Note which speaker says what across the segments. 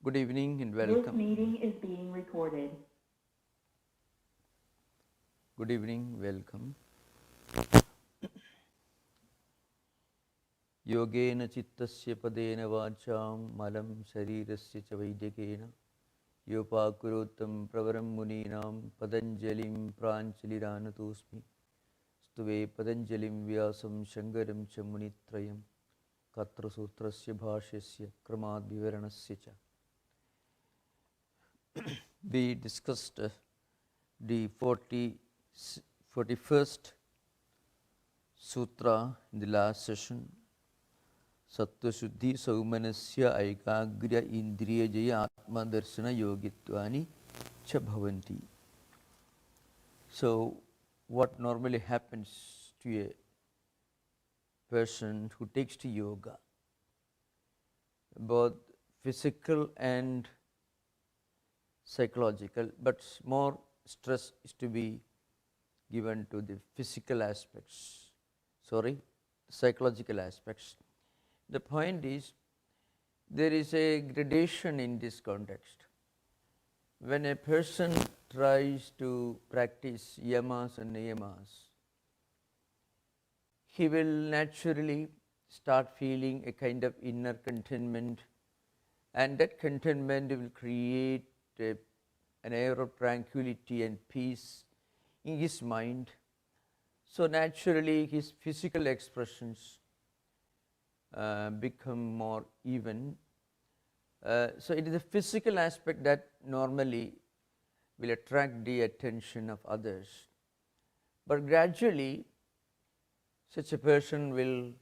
Speaker 1: Good evening and
Speaker 2: This
Speaker 1: welcome.
Speaker 2: meeting is being recorded.
Speaker 1: Good evening, welcome. Yogena chittasya padena vacham malam sharirasya cha vaidikena yopakurotam pravaram muninam patanjalim pranchaliranatosmi stuve patanjalim vyasam shankaram cha munitrayam katra sutrasya bhashyasya kramad vivaranasya cha. We discussed the 41st sutra in the last session. Sattva Shuddhi Saumanasya Aikagrya Indriya Jaya Atma Darshana Yogitvani Cha Bhavanti. So, what normally happens to a person who takes to yoga, both physical and psychological, but more stress is to be given to the physical aspects, psychological aspects. The point is, there is a gradation in this context. When a person tries to practice yamas and niyamas, he will naturally start feeling a kind of inner contentment, and that contentment will create an air of tranquility and peace in his mind. So naturally his physical expressions become more even. So it is the physical aspect that normally will attract the attention of others. But gradually such a person will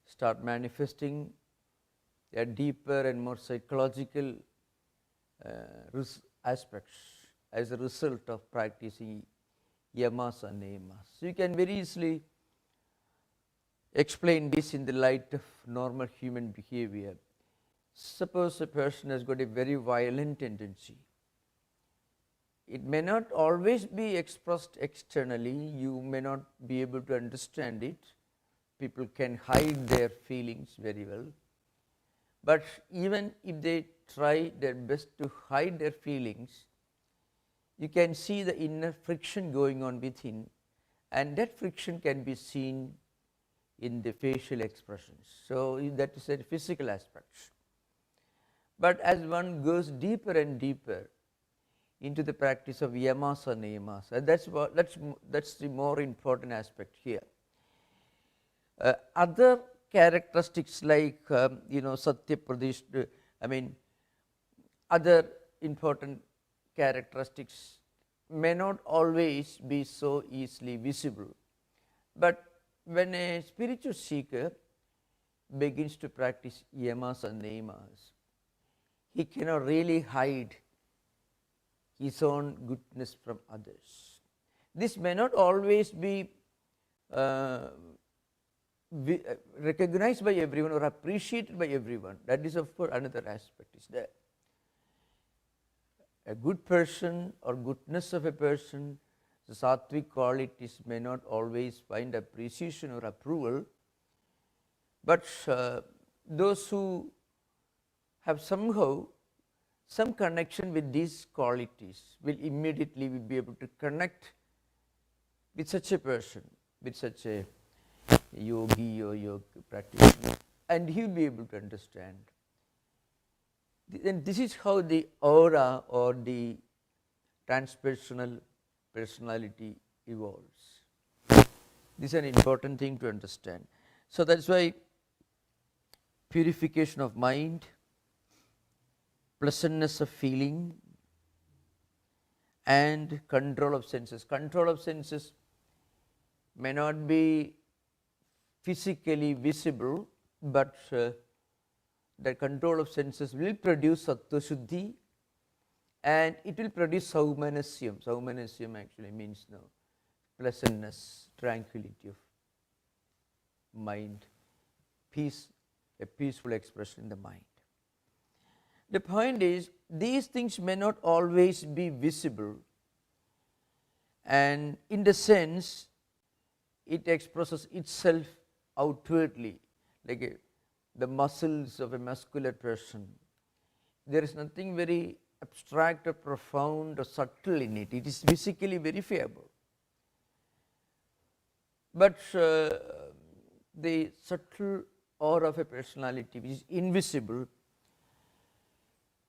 Speaker 1: start manifesting a deeper and more psychological aspects as a result of practicing yamas and niyamas. So you can very easily explain this in the light of normal human behavior. Suppose a person has got a very violent tendency. It may not always be expressed externally, you may not be able to understand it. People can hide their feelings very well. But even if they try their best to hide their feelings, you can see the inner friction going on within, and that friction can be seen in the facial expressions. So that is a physical aspect. But as one goes deeper and deeper into the practice of yamas or niyamas, and that's the more important aspect here. Other characteristics like satya pradishta, other important characteristics may not always be so easily visible. But when a spiritual seeker begins to practice yamas and niyamas, he cannot really hide his own goodness from others. This may not always be recognized by everyone or appreciated by everyone. That is, of course, another aspect is there. A good person or goodness of a person, the sattvic qualities may not always find appreciation or approval, but those who have somehow some connection with these qualities will immediately be able to connect with such a person, with such a yogi or yoga practitioner, and he will be able to understand. And this is how the aura or the transpersonal personality evolves. This is an important thing to understand. So that's why purification of mind, pleasantness of feeling, and control of senses. Control of senses may not be physically visible, but the control of senses will produce sattva shuddhi, and it will produce saumanasya. Saumanasya actually means pleasantness, tranquility of mind, peace, a peaceful expression in the mind. The point is, these things may not always be visible, and in the sense it expresses itself outwardly, like the muscles of a muscular person. there is nothing very abstract or profound or subtle in it. It is physically verifiable. But the subtle aura of a personality which is invisible,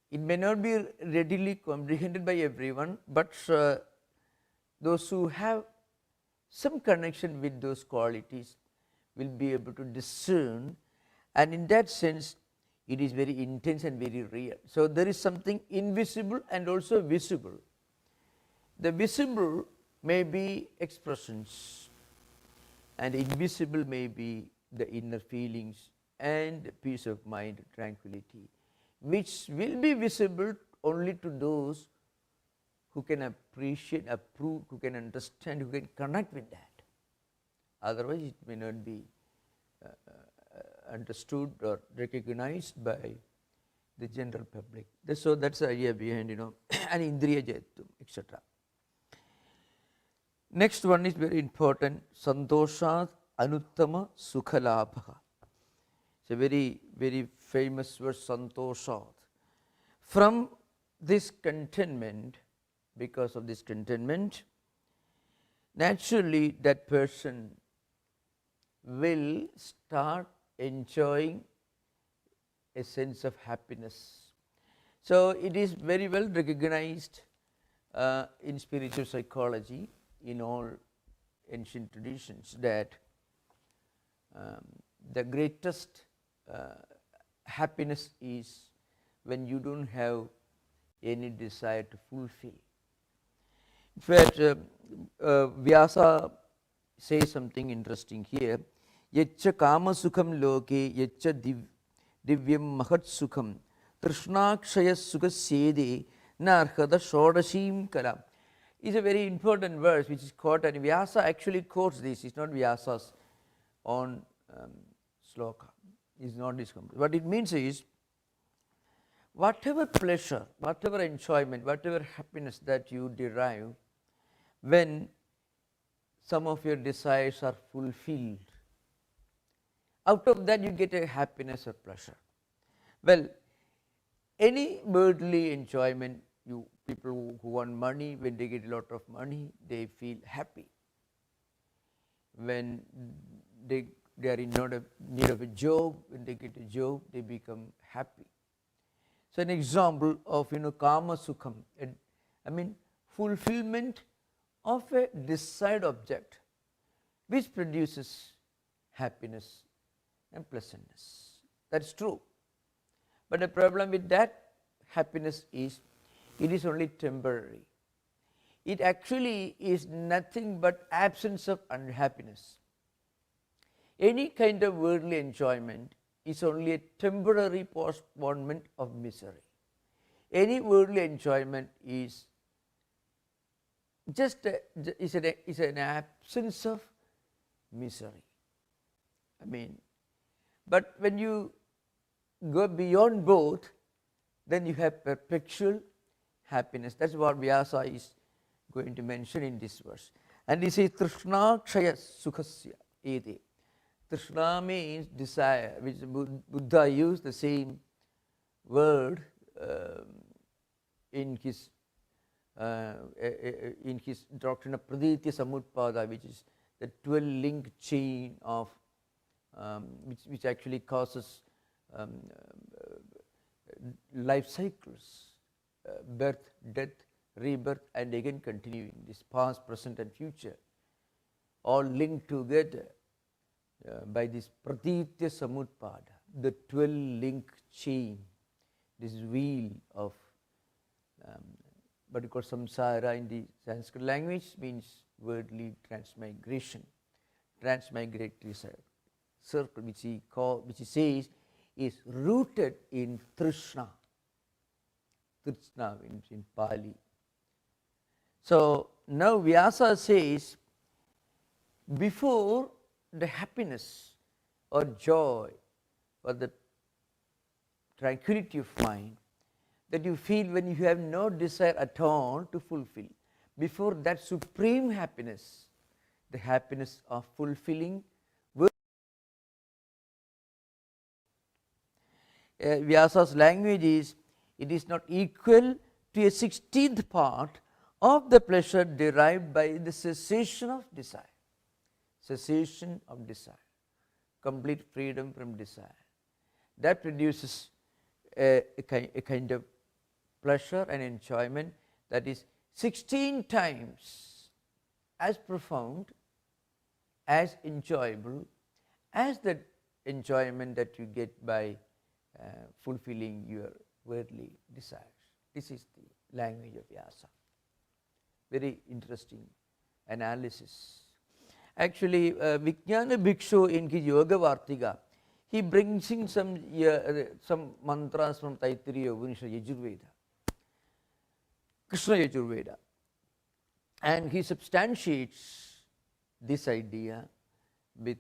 Speaker 1: it may not be readily comprehended by everyone, but those who have some connection with those qualities will be able to discern, and in that sense it is very intense and very real. So there is something invisible and also visible. The visible may be expressions, and invisible may be the inner feelings and peace of mind, tranquility, which will be visible only to those who can appreciate, approve, who can understand, who can connect with that. Otherwise it may not be understood or recognized by the general public. So that's the idea behind, an indriya jayatvam, etc. Next one is very important, santoshat anuttama sukhalabha. It's a very, very famous word, santoshat. From this contentment, because of this contentment, naturally that person will start enjoying a sense of happiness. So it is very well recognized in spiritual psychology, in all ancient traditions, that the greatest happiness is when you don't have any desire to fulfill. In fact, Vyasa says something interesting here. Yaccha kama sukham loke, yaccha divyam mahat sukham, trishnaakshaya sukha sede, narhada shodashim kalam. Is a very important verse which is quoted, and Vyasa actually quotes this. It's not Vyasa's own sloka. It's not this complete. What it means is, whatever pleasure, whatever enjoyment, whatever happiness that you derive when some of your desires are fulfilled, out of that you get a happiness or pleasure. Well, any worldly enjoyment, people who want money, when they get a lot of money, they feel happy. When they are in need of a job, when they get a job, they become happy. So an example of kama sukham, fulfillment of a desired object, which produces happiness and pleasantness. That's true. But the problem with that happiness is, it is only temporary. It actually is nothing but absence of unhappiness. Any kind of worldly enjoyment is only a temporary postponement of misery. Any worldly enjoyment is just an absence of misery. But when you go beyond both, then you have perpetual happiness. That's what Vyasa is going to mention in this verse. And he says, Trishna kshaya sukhasya ede. Trishna means desire, which Buddha used the same word in his doctrine of Praditya Samutpada, which is the 12-link chain of which actually causes life cycles, birth, death, rebirth, and again continuing, this past, present and future, all linked together by this Pratitya Samutpada, the 12-link chain, this wheel of what you call samsara in the Sanskrit language, means worldly transmigration, transmigratory circle, which he says is rooted in Trishna. Trishna in Pali. So now Vyasa says, before the happiness or joy or the tranquility of mind that you feel when you have no desire at all to fulfill, before that supreme happiness, the happiness of fulfilling, Vyasa's language is, It is not equal to a 16th part of the pleasure derived by the cessation of desire. Cessation of desire, complete freedom from desire. That produces a kind of pleasure and enjoyment that is 16 times as profound, as enjoyable as the enjoyment that you get by fulfilling your worldly desires. This is the language of Vyasa. Very interesting analysis. Actually, Vijnana Bhikshu in his Yoga Vartika, he brings in some mantras from Taittiriya Upanishad, Yajurveda, Krishna Yajurveda, and he substantiates this idea with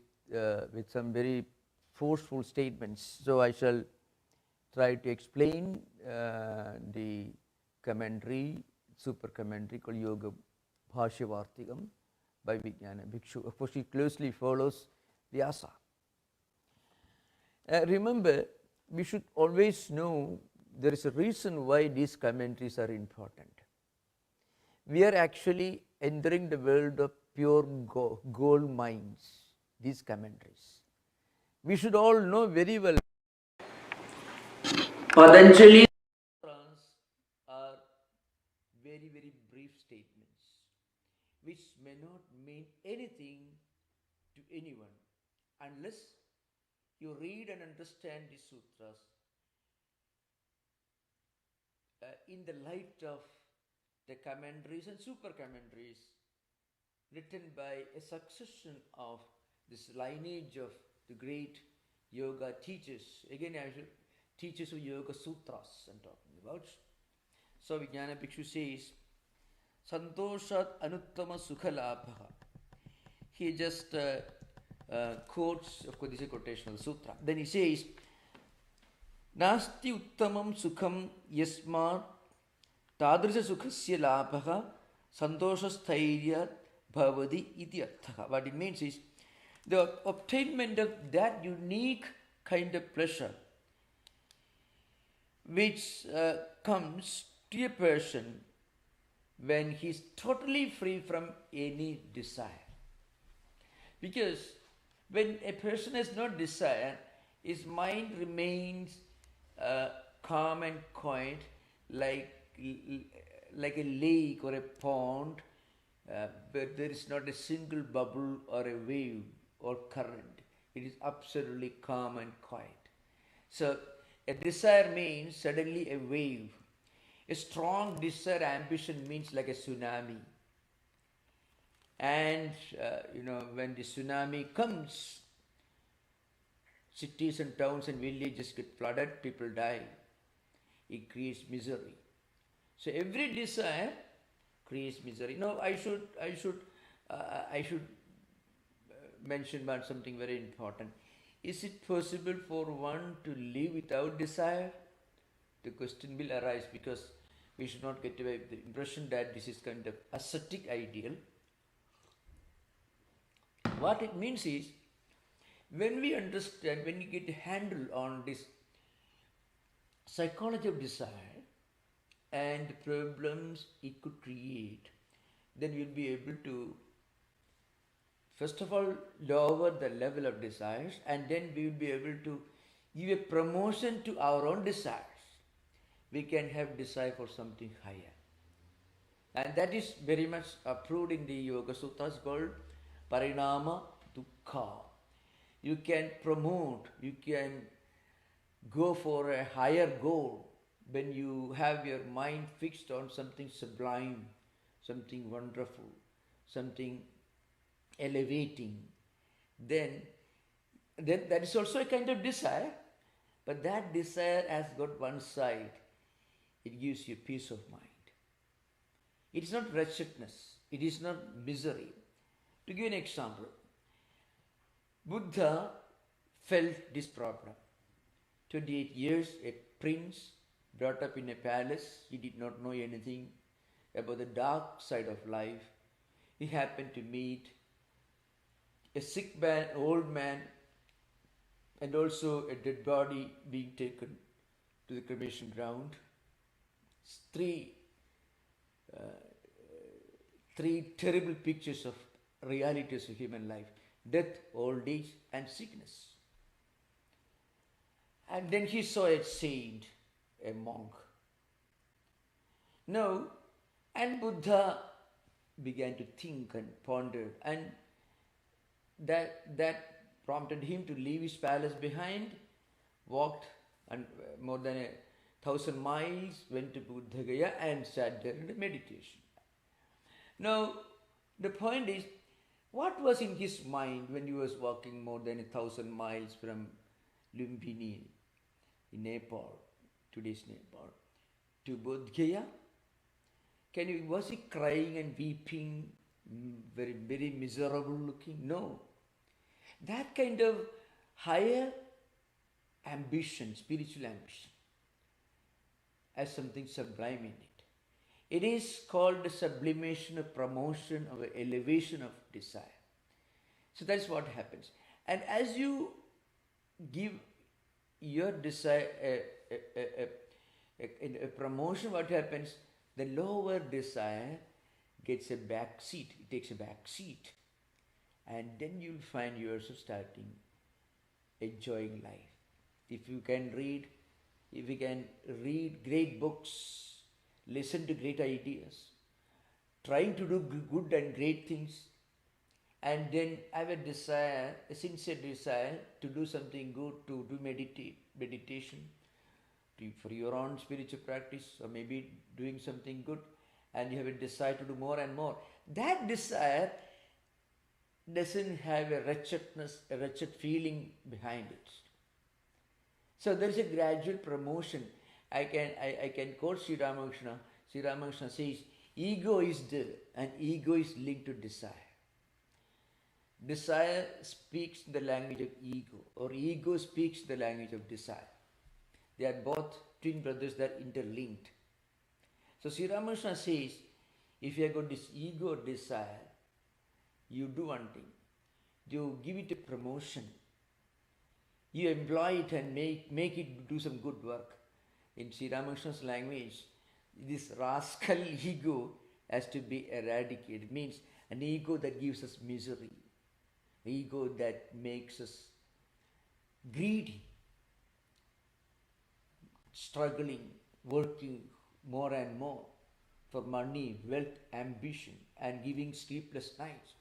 Speaker 1: some very forceful statements. So I shall try to explain the commentary, super commentary called Yoga Bhashya Vartikam by Vijnana Bhikshu. Of course, he closely follows Vyasa. Remember, we should always know there is a reason why these commentaries are important. We are actually entering the world of pure gold mines, these commentaries. We should all know very well Patanjali are very, very brief statements which may not mean anything to anyone unless you read and understand the sutras in the light of the commentaries and super commentaries written by a succession of this lineage of the great yoga teachers. Again, I should teachers of Yoga Sutras I'm talking about. So Vijnana Bhikshu says, Santoshat Anuttama Sukhalabha. He just quotes, of course this is a quotation of the sutra. Then he says, Nasti Uttamam Sukham Yasmat Tadrisa Sukhasya Labha Santoshasthairya Bhavadi Iti Arthaha. What it means is the obtainment of that unique kind of pleasure which comes to a person when he is totally free from any desire. Because when a person has no desire, his mind remains calm and quiet like a lake or a pond, but there is not a single bubble or a wave or current. It is absolutely calm and quiet. So a desire means suddenly a wave. A strong desire, ambition means like a tsunami. And when the tsunami comes, cities and towns and villages get flooded, people die. It creates misery. So every desire creates misery. Now I should mention about something very important. Is it possible for one to live without desire? The question will arise because we should not get away with the impression that this is kind of ascetic ideal. What it means is, when we understand, when we get a handle on this psychology of desire and the problems it could create, then we'll be able to, first of all, lower the level of desires, and then we will be able to give a promotion to our own desires. We can have desire for something higher. And that is very much approved in the Yoga Sutras called Parinama Dukkha. You can promote, you can go for a higher goal when you have your mind fixed on something sublime, something wonderful, something elevating. Then that is also a kind of desire, but that desire has got one side. It gives you peace of mind. It is not wretchedness. It is not misery. To give an example, Buddha felt this problem. 28 years, a prince brought up in a palace. He did not know anything about the dark side of life. He happened to meet a sick man, old man, and also a dead body being taken to the cremation ground. three, three terrible pictures of realities of human life: death, old age, and sickness. And then he saw a saint, a monk. Now, and Buddha began to think and ponder, and that prompted him to leave his palace behind, walked and more than 1,000 miles, went to Buddha Gaya and sat there in meditation. Now, the point is, what was in his mind when he was walking more than 1,000 miles from Lumbini in Nepal, today's Nepal, to Bodh Gaya? Was he crying and weeping, very, very miserable looking? No. That kind of higher ambition, spiritual ambition, has something sublime in it. It is called the sublimation, a promotion, or elevation of desire. So that's what happens. And as you give your desire a promotion, what happens? The lower desire gets a back seat. It takes a back seat. And then you'll find yourself starting enjoying life. If you can read great books, listen to great ideas, trying to do good and great things, and then have a desire, a sincere desire to do something good, to do meditation, for your own spiritual practice, or maybe doing something good, and you have a desire to do more and more. That desire doesn't have a wretched feeling behind it. So there is a gradual promotion. I can quote Sri Ramakrishna. Sri Ramakrishna says, ego is there, and ego is linked to desire. Desire speaks the language of ego, or ego speaks the language of desire. They are both twin brothers that are interlinked. So Sri Ramakrishna says, if you have got this ego desire, you do one thing. You give it a promotion. You employ it and make it do some good work. In Sri Ramakrishna's language, this rascal ego has to be eradicated. It means an ego that gives us misery, ego that makes us greedy, struggling, working more and more for money, wealth, ambition, and giving sleepless nights.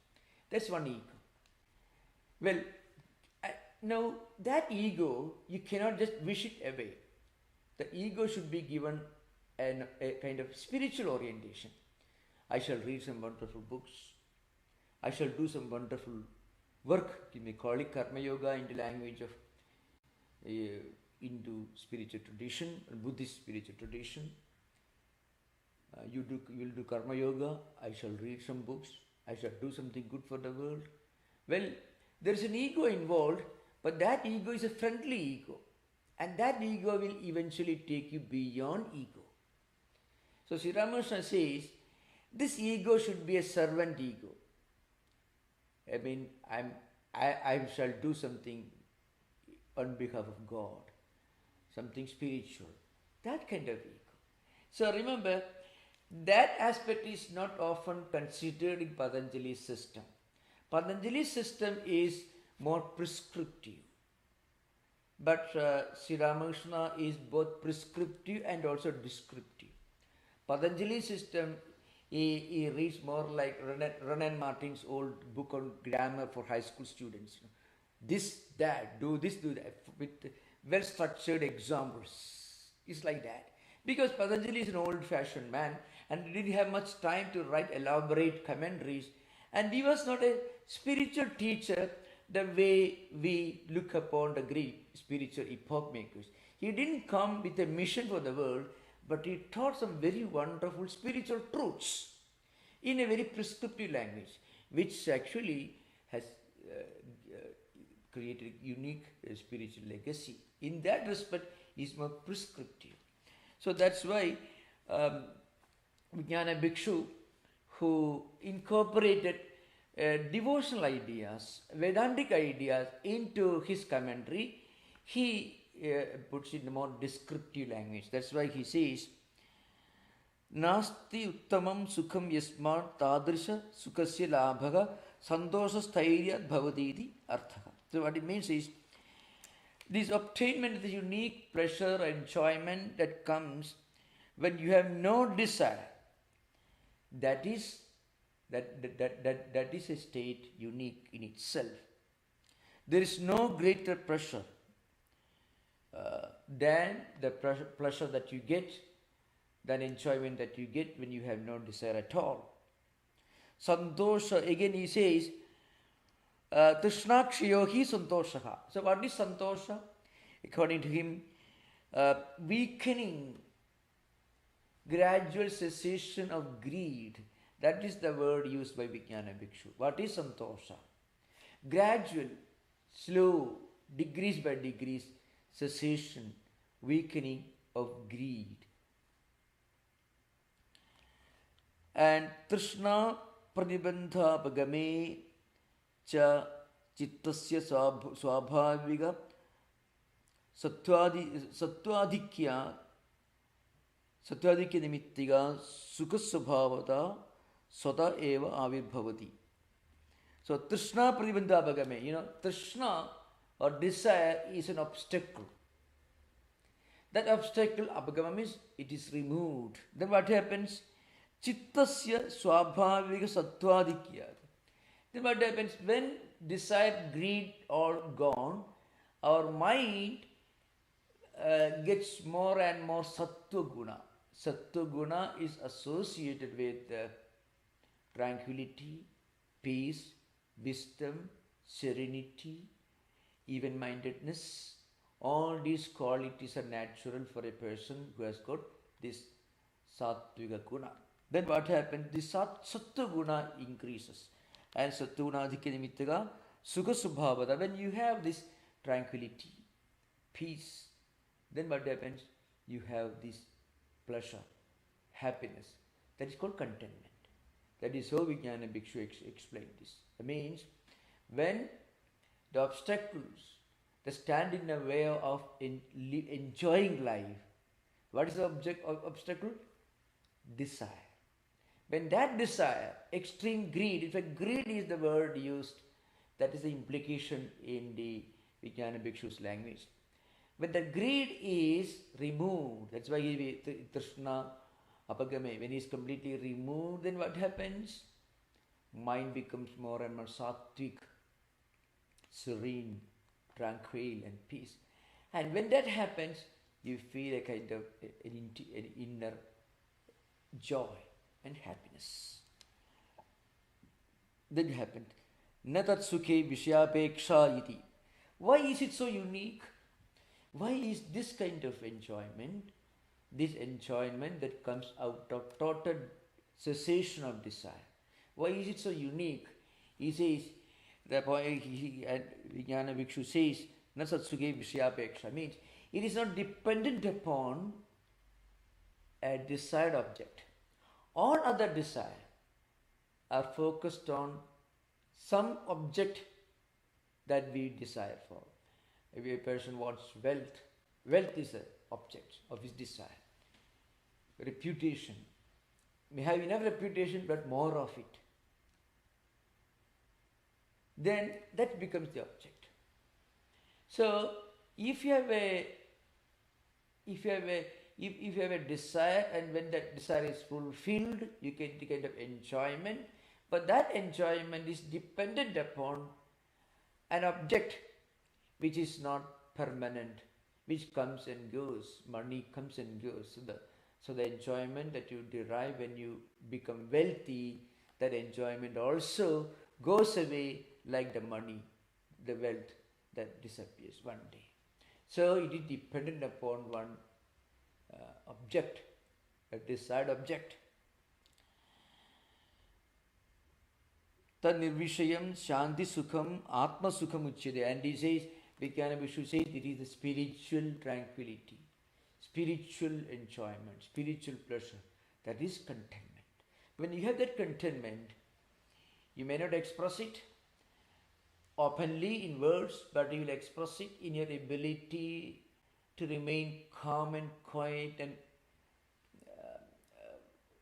Speaker 1: That's one ego. Well, now that ego, you cannot just wish it away. The ego should be given a kind of spiritual orientation. I shall read some wonderful books. I shall do some wonderful work. You may call it Karma Yoga in the language of Hindu spiritual tradition, Buddhist spiritual tradition. You will do Karma Yoga. I shall read some books. I shall do something good for the world. Well, there is an ego involved, but that ego is a friendly ego. And that ego will eventually take you beyond ego. So Sri Ramakrishna says, this ego should be a servant ego. I mean, I shall do something on behalf of God, something spiritual, that kind of ego. So remember, that aspect is not often considered in Patanjali's system. Patanjali's system is more prescriptive. But Sri Ramakrishna is both prescriptive and also descriptive. Patanjali's system, he reads more like Renan Martin's old book on grammar for high school students. This, that, do this, do that, with well-structured examples. It's like that. Because Patanjali is an old-fashioned man and he didn't have much time to write elaborate commentaries, and he was not a spiritual teacher the way we look upon the Greek spiritual epoch makers. He didn't come with a mission for the world, but he taught some very wonderful spiritual truths in a very prescriptive language, which actually has created a unique spiritual legacy. In that respect, he is more prescriptive. So that's why Vijnana Bhikshu, who incorporated devotional ideas, Vedantic ideas into his commentary, he puts it in a more descriptive language. That's why he says, Nasti uttamam sukham yasmat tadrisha sukasya labhaga santosha sthairya bhavaditi arthaha. So what it means is, this obtainment, the unique pleasure, enjoyment that comes when you have no desire, that is a state unique in itself. There is no greater pleasure than the pleasure that you get, than enjoyment that you get when you have no desire at all. Santosha, again he says, Trishnakshayo hi santoshaha. So what is santosha? According to him, weakening, gradual cessation of greed. That is the word used by Vijnana Bhikshu. What is santosha? Gradual, slow, degrees by degrees, cessation, weakening of greed. And Trishna pranibandha pagame cha chittasya swabhaviga sattvadikya nimittiga sukhasvabhavata svata eva avirbhavati. So Trishna pranibandha pagame, Trishna or desire is an obstacle. That obstacle, apagamam, means it is removed. Then what happens? Chittasya swabhavika sattvadikya. Then what happens? When desire, greed are gone, our mind gets more and more sattva guna. Sattva guna is associated with tranquility, peace, wisdom, serenity, even-mindedness. All these qualities are natural for a person who has got this sattvika guna. Then what happens? This sattva guna increases. And sattva guna adhikya nimittaga sukha subhavata. When you have this tranquility, peace, then what happens? You have this pleasure, happiness. That is called contentment. That is how Vijnana Bhikshu explained this. That means when the obstacles that stand in the way of enjoying life, what is the obstacle? Desire. When that desire, extreme greed, in fact greed is the word used, that is the implication in the Vijnana Bhikshu's language. When the greed is removed, that's why Trishna apagame, when he is completely removed, then what happens? Mind becomes more and more sattvic, serene, tranquil and peace. And when that happens, you feel a kind of an inner joy and happiness. Then happened. Natat sukhe vishyapeksha iti. Why is it so unique? Why is this kind of enjoyment, this enjoyment that comes out of total cessation of desire? Why is it so unique? He says, Vijnana Bhikshu says, Nasatsuke Vishyapeksha means it is not dependent upon a desired object. All other desire are focused on some object that we desire for. If a person wants wealth, wealth is an object of his desire. Reputation, may have enough reputation but more of it. Then that becomes the object. So if you have a desire, and when that desire is fulfilled, you get the kind of enjoyment, but that enjoyment is dependent upon an object which is not permanent, which comes and goes. Money comes and goes. So the enjoyment that you derive when you become wealthy, that enjoyment also goes away like the money, the wealth that disappears one day. So it is dependent upon one object, a desired object. Tad nirvishayam shanti sukham atma sukham uchyate. And he says, Vijnana Bhikshu says, it is the spiritual tranquility, spiritual enjoyment, spiritual pleasure. That is contentment. When you have that contentment, you may not express it openly in words, but you will express it in your ability to remain calm and quiet and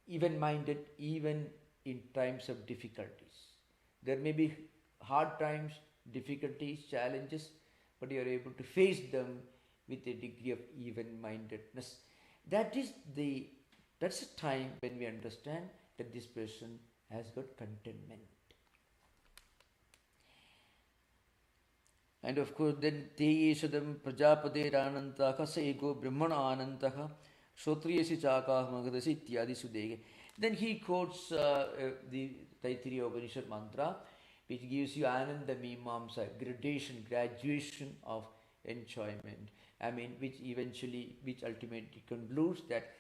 Speaker 1: even-minded even in times of difficulties. There may be hard times, difficulties, challenges, but you are able to face them with a degree of even-mindedness. That's a time when we understand that this person has got contentment. And of course, then te yeshadam prajapade anantaka sa ego brahmana anantaka shotriyasi chaka magadasi ityadi sudege. Then he quotes the Taittiriya Upanishad mantra, which gives you ananda mimamsa, graduation of enjoyment. Which ultimately concludes that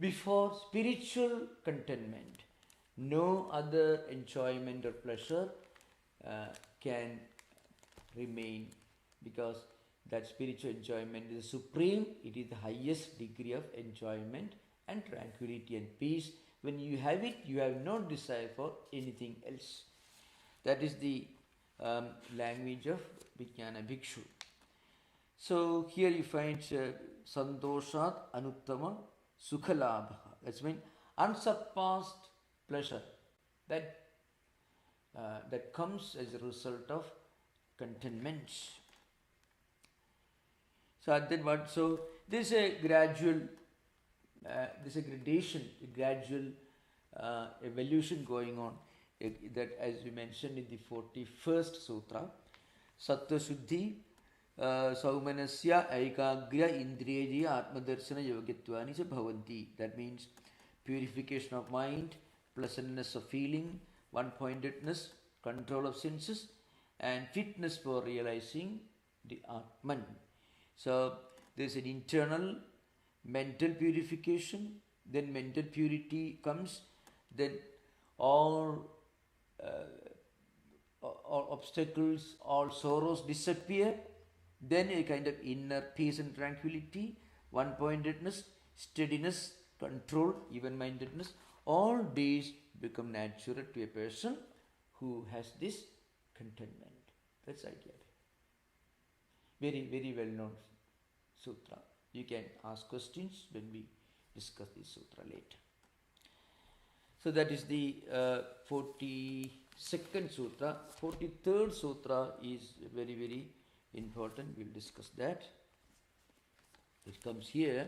Speaker 1: before spiritual contentment, no other enjoyment or pleasure can remain, because that spiritual enjoyment is supreme. It is the highest degree of enjoyment and tranquility and peace. When you have it, you have no desire for anything else. That is the language of Vijnana Bhikshu. So here you find Santoshat Anuttama Sukhalabha. That's mean unsurpassed pleasure that comes as a result of contentment. So there's a gradual, there's a gradation, a gradual evolution going on. That, as we mentioned in the 41st Sutra, Sattva Shuddhi Saumanasya Aikagya Indriya Atmadarshana Yogitvani sa Bhavanti. That means purification of mind, pleasantness of feeling, one-pointedness, control of senses, and fitness for realizing the Atman. So there is an internal mental purification, then mental purity comes, then all obstacles, all sorrows disappear, then a kind of inner peace and tranquility, one-pointedness, steadiness, control, even-mindedness, all these become natural to a person who has this contentment. That's the idea. Very, very well known sutra. You can ask questions when we discuss this sutra later. So that is the 42nd sutra. 43rd sutra is very, very important. We'll discuss that. It comes here.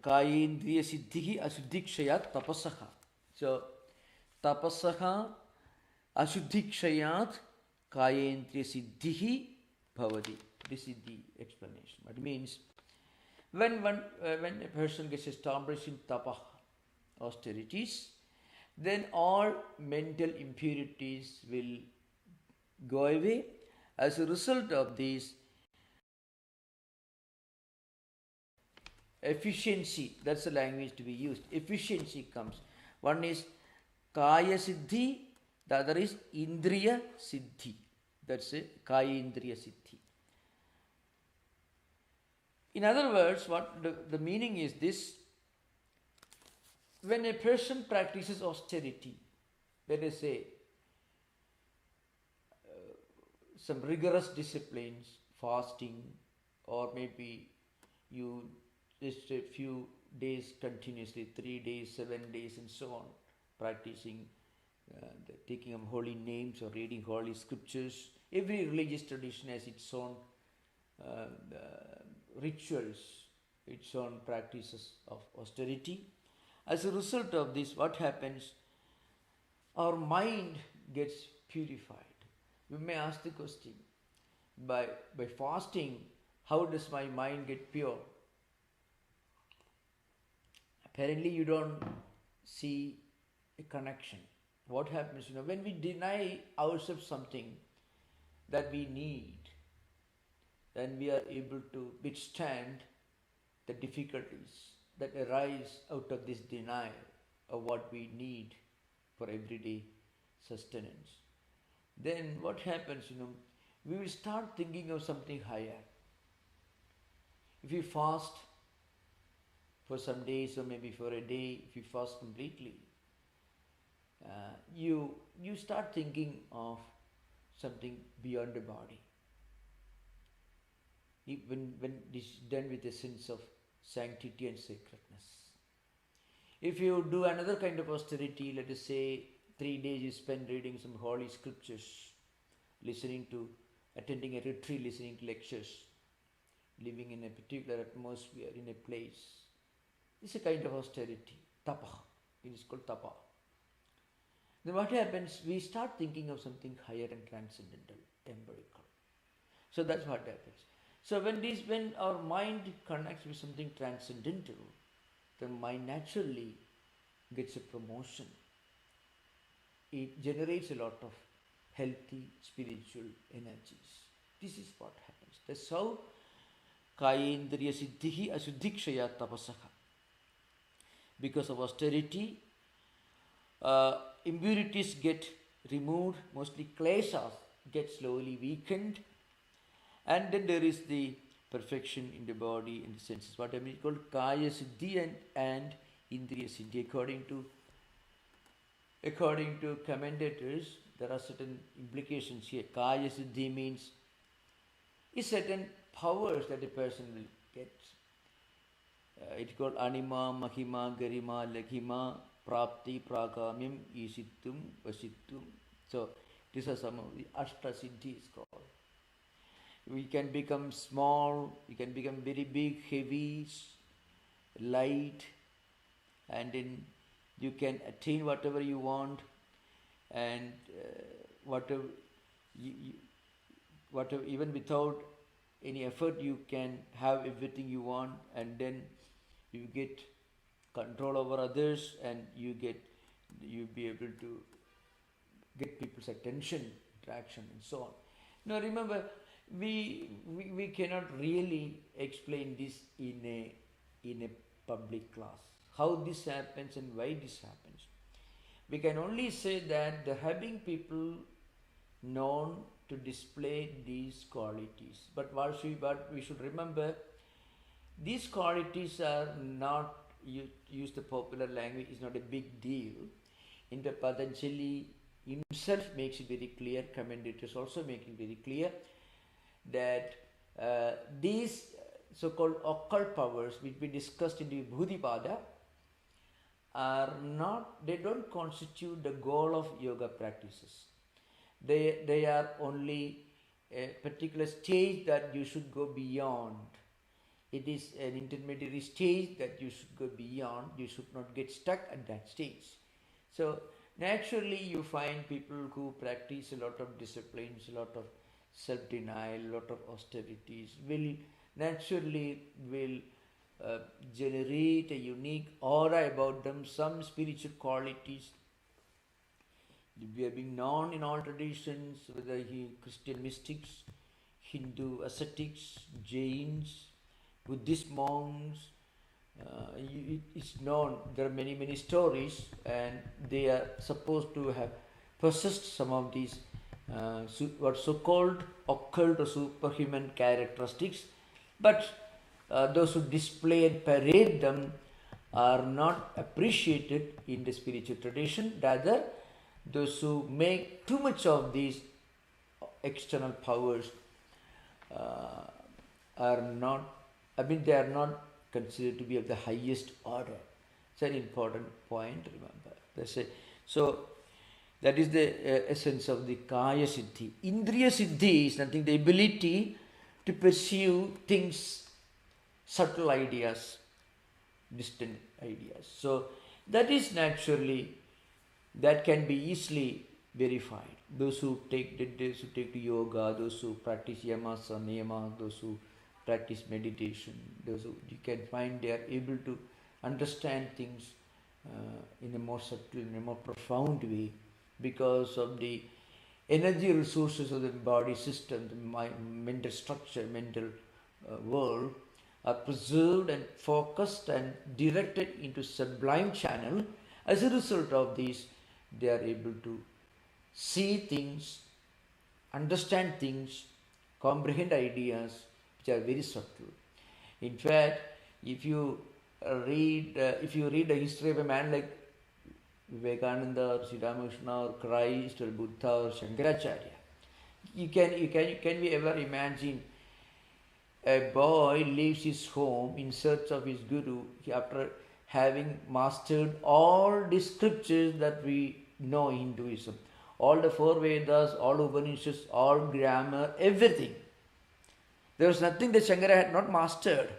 Speaker 1: Kayendriya siddhihi asuddhikshayat tapasaha. So tapasaha asuddhikshayat kayendriya siddhihi bhavati. This is the explanation. It means when a person gets established in tapa, austerities, then all mental impurities will go away. As a result of this, efficiency, that's the language to be used, efficiency comes. One is kaya siddhi, the other is indriya siddhi. That's a kaya indriya siddhi. In other words, what the meaning is this: when a person practices austerity, let us say some rigorous disciplines, fasting, or maybe you just a few days continuously, 3 days, 7 days, and so on, practicing the taking of holy names or reading holy scriptures. Every religious tradition has its own rituals, its own practices of austerity. As a result of this, what happens? Our mind gets purified. We may ask the question, by fasting, how does my mind get pure? Apparently you don't see a connection. What happens, when we deny ourselves something that we need, then we are able to withstand the difficulties that arise out of this denial of what we need for everyday sustenance. Then what happens, we will start thinking of something higher. If you fast for some days or maybe for a day, if you fast completely, you start thinking of something beyond the body. when it is done with a sense of sanctity and sacredness. If you do another kind of austerity, let us say 3 days you spend reading some holy scriptures, attending a retreat, listening to lectures, living in a particular atmosphere, in a place, it's a kind of austerity, tapa. It is called tapa. Then what happens? We start thinking of something higher and transcendental, empirical. So that's what happens. So when our mind connects with something transcendental, the mind naturally gets a promotion. It generates a lot of healthy spiritual energies. This is what happens. That's how kayendriya siddhihi asuddhikshaya tapasaha. Because of austerity, impurities get removed, mostly kleshas get slowly weakened, and then there is the perfection in the body and the senses. What I mean is called kaya siddhi and indriya siddhi. According to commentators, there are certain implications here. Kaya siddhi means certain powers that a person will get. It's called anima, mahima, garima, laghima, prapti, pragamyam, isittum, vasittum. So these are some of the ashta siddhis called. We can become small, we can become very big, heavy, light, and then you can attain whatever you want, and whatever even without any effort you can have everything you want, and then you get control over others, and you'll be able to get people's attention, interaction, and so on. Now remember, we cannot really explain this in a public class, how this happens and why this happens. We can only say that there have been people known to display these qualities. But what we should remember, these qualities are not, use the popular language, is not a big deal. In the Patanjali himself makes it very clear, commentators also make it very clear, that these so-called occult powers which we discussed in the Vibhudipada they don't constitute the goal of yoga practices. They are only a particular stage that you should go beyond. It is an intermediary stage that you should go beyond. You should not get stuck at that stage. So naturally you find people who practice a lot of disciplines, a lot of self-denial, a lot of austerities, will generate a unique aura about them, some spiritual qualities. We have been known in all traditions, whether Christian mystics, Hindu ascetics, Jains, Buddhist monks. It's known, there are many stories, and they are supposed to have possessed some of these what so-called occult or superhuman characteristics, but those who display and parade them are not appreciated in the spiritual tradition. Rather, those who make too much of these external powers are not considered to be of the highest order. It's an important point, remember. That's it. So that is the essence of the kaya siddhi. Indriya siddhi is nothing, the ability to pursue things, subtle ideas, distant ideas. So that is naturally, that can be easily verified. Those who take to yoga, those who practice yamas or niyamas, those who practice meditation, those who you can find they are able to understand things in a more subtle, in a more profound way, because of the energy resources of the body system, the mental structure, mental world are preserved and focused and directed into sublime channel. As a result of this, they are able to see things, understand things, comprehend ideas which are very subtle. In fact, if you read the history of a man like Vivekananda or Sri Ramakrishna or Christ or Buddha or Shankaracharya, can we ever imagine a boy leaves his home in search of his guru after having mastered all the scriptures that we know in Hinduism, all the four Vedas, all Upanishads, all grammar, everything. There was nothing that Shankara had not mastered.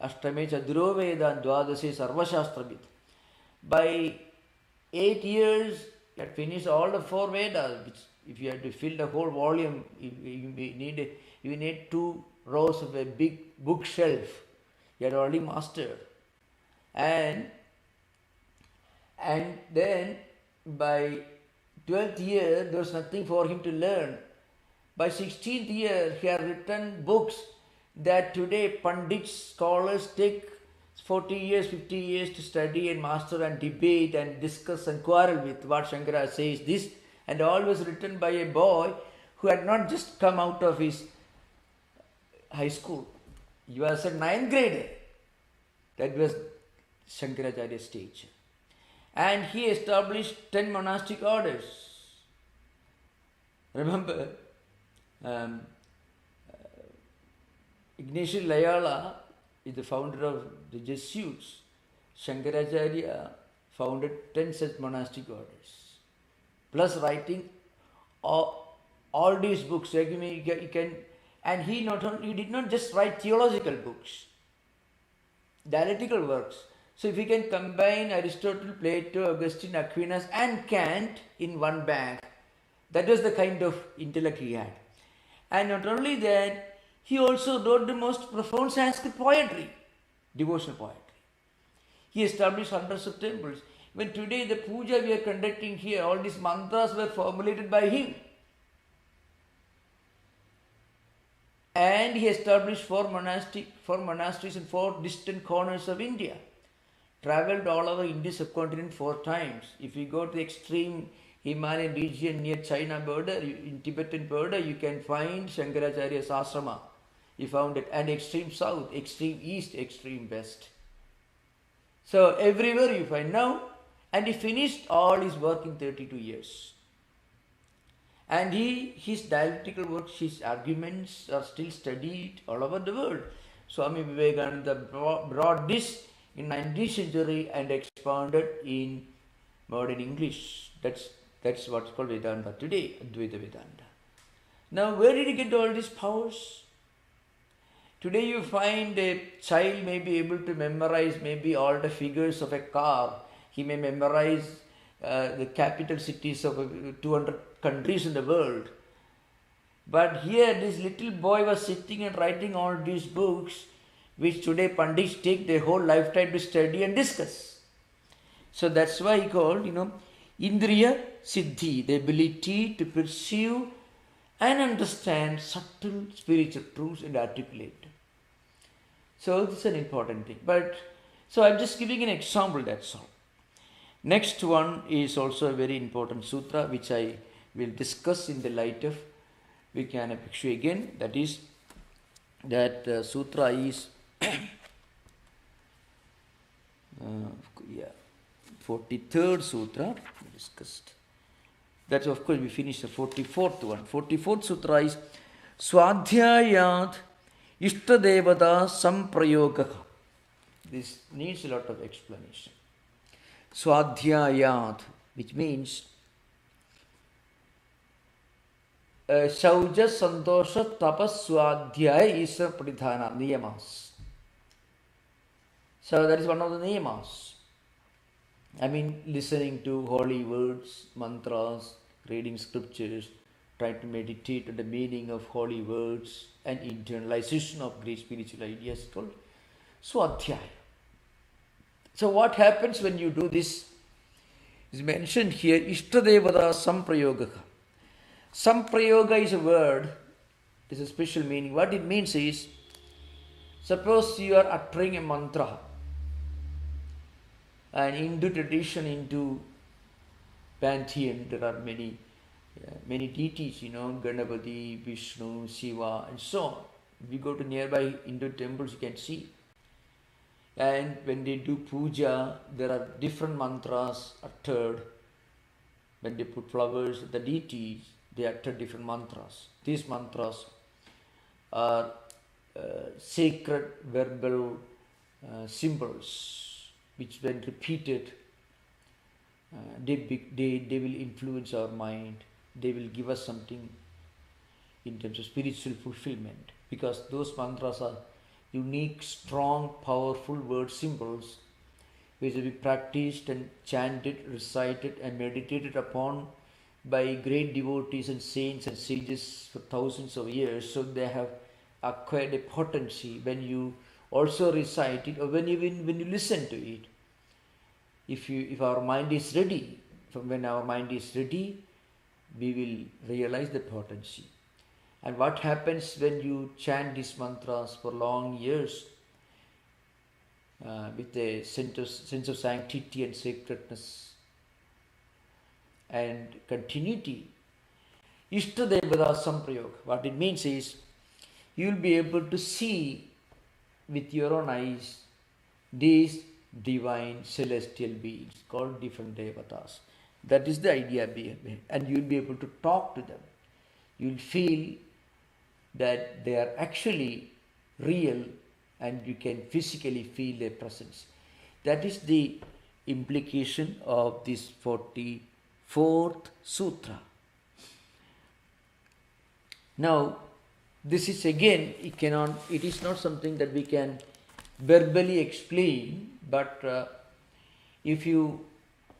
Speaker 1: Ashtame Chaduro Veda Dwadase Sarvashastrabit. By 8 years, he had finished all the four Vedas, which if you had to fill the whole volume, you need 2 rows of a big bookshelf. He had already mastered. And then by 12th year, there was nothing for him to learn. By 16th year, he had written books that today Pandits, scholars take 40 years, 50 years to study and master and debate and discuss and quarrel with what Shankara says this, and all was written by a boy who had not just come out of his high school. He was a 9th grader. That was Shankaracharya's stage. And he established 10 monastic orders. Remember, Ignatius Loyola is the founder of the Jesuits. Shankaracharya founded 10 such monastic orders. Plus writing all these books. And he did not just write theological books, dialectical works. So if we can combine Aristotle, Plato, Augustine, Aquinas and Kant in one bag, that was the kind of intellect he had. And not only that, he also wrote the most profound Sanskrit poetry, devotional poetry. He established hundreds of temples. When today the puja we are conducting here, all these mantras were formulated by him. And he established 4 monasteries in 4 distant corners of India. Traveled all over Indian subcontinent 4 times. If you go to the extreme Himalayan region near China border, in Tibetan border, you can find Shankaracharya's ashrama. He found it. And extreme south, extreme east, extreme west. So everywhere you find now. And he finished all his work in 32 years. And his dialectical works, his arguments are still studied all over the world. Swami Vivekananda brought this in 19th century and expounded in modern English. That's what's called Vedanta today, Advaita Vedanta. Now, where did he get all these powers? Today you find a child may be able to memorize maybe all the figures of a car. He may memorize the capital cities of 200 countries in the world. But here this little boy was sitting and writing all these books, which today Pandits take their whole lifetime to study and discuss. So that's why he called, Indriya Siddhi, the ability to perceive and understand subtle spiritual truths and articulate them. So this is an important thing. So I'm just giving an example, that's all. Next one is also a very important sutra, which I will discuss in the light of Vijnana Bhikshu again. That is, that sutra is 43rd sutra we discussed. That's, of course, we finished the 44th one. 44th sutra is Swadhyayat Ishtadevata Samprayogaha. This needs a lot of explanation. Swadhyayat, which means Shauja Santosha Tapas Swadhyaya Isra Pradhana, niyamas. So that is one of the niyamas. I mean, listening to holy words, mantras, reading scriptures, trying to meditate on the meaning of holy words and internalization of great spiritual ideas is called Swadhyaya. So what happens when you do this is mentioned here, Ishtadevata Samprayogaha. Samprayoga is a word, it is a special meaning. What it means is, suppose you are uttering a mantra, and Hindu tradition, into pantheon, there are many deities, Ganapati, Vishnu, Shiva, and so on. If you go to nearby Hindu temples, you can see. And when they do puja, there are different mantras uttered. When they put flowers, the deities, they utter different mantras. These mantras are sacred verbal symbols which, when repeated, they will influence our mind. They will give us something in terms of spiritual fulfillment, because those mantras are unique, strong, powerful word symbols which will be practiced and chanted, recited and meditated upon by great devotees and saints and sages for thousands of years. So they have acquired a potency when you also recite it, or when you listen to it. If our mind is ready, when our mind is ready, we will realize the potency. And what happens when you chant these mantras for long years with a sense of sanctity and sacredness and continuity? Ishtadevata Samprayog. What it means is, you will be able to see with your own eyes these divine celestial beings called different devatas. That is the idea behind, and you will be able to talk to them. You will feel that they are actually real, and you can physically feel their presence. That is the implication of this 44th sutra. Now, this is again, it is not something that we can verbally explain, but if you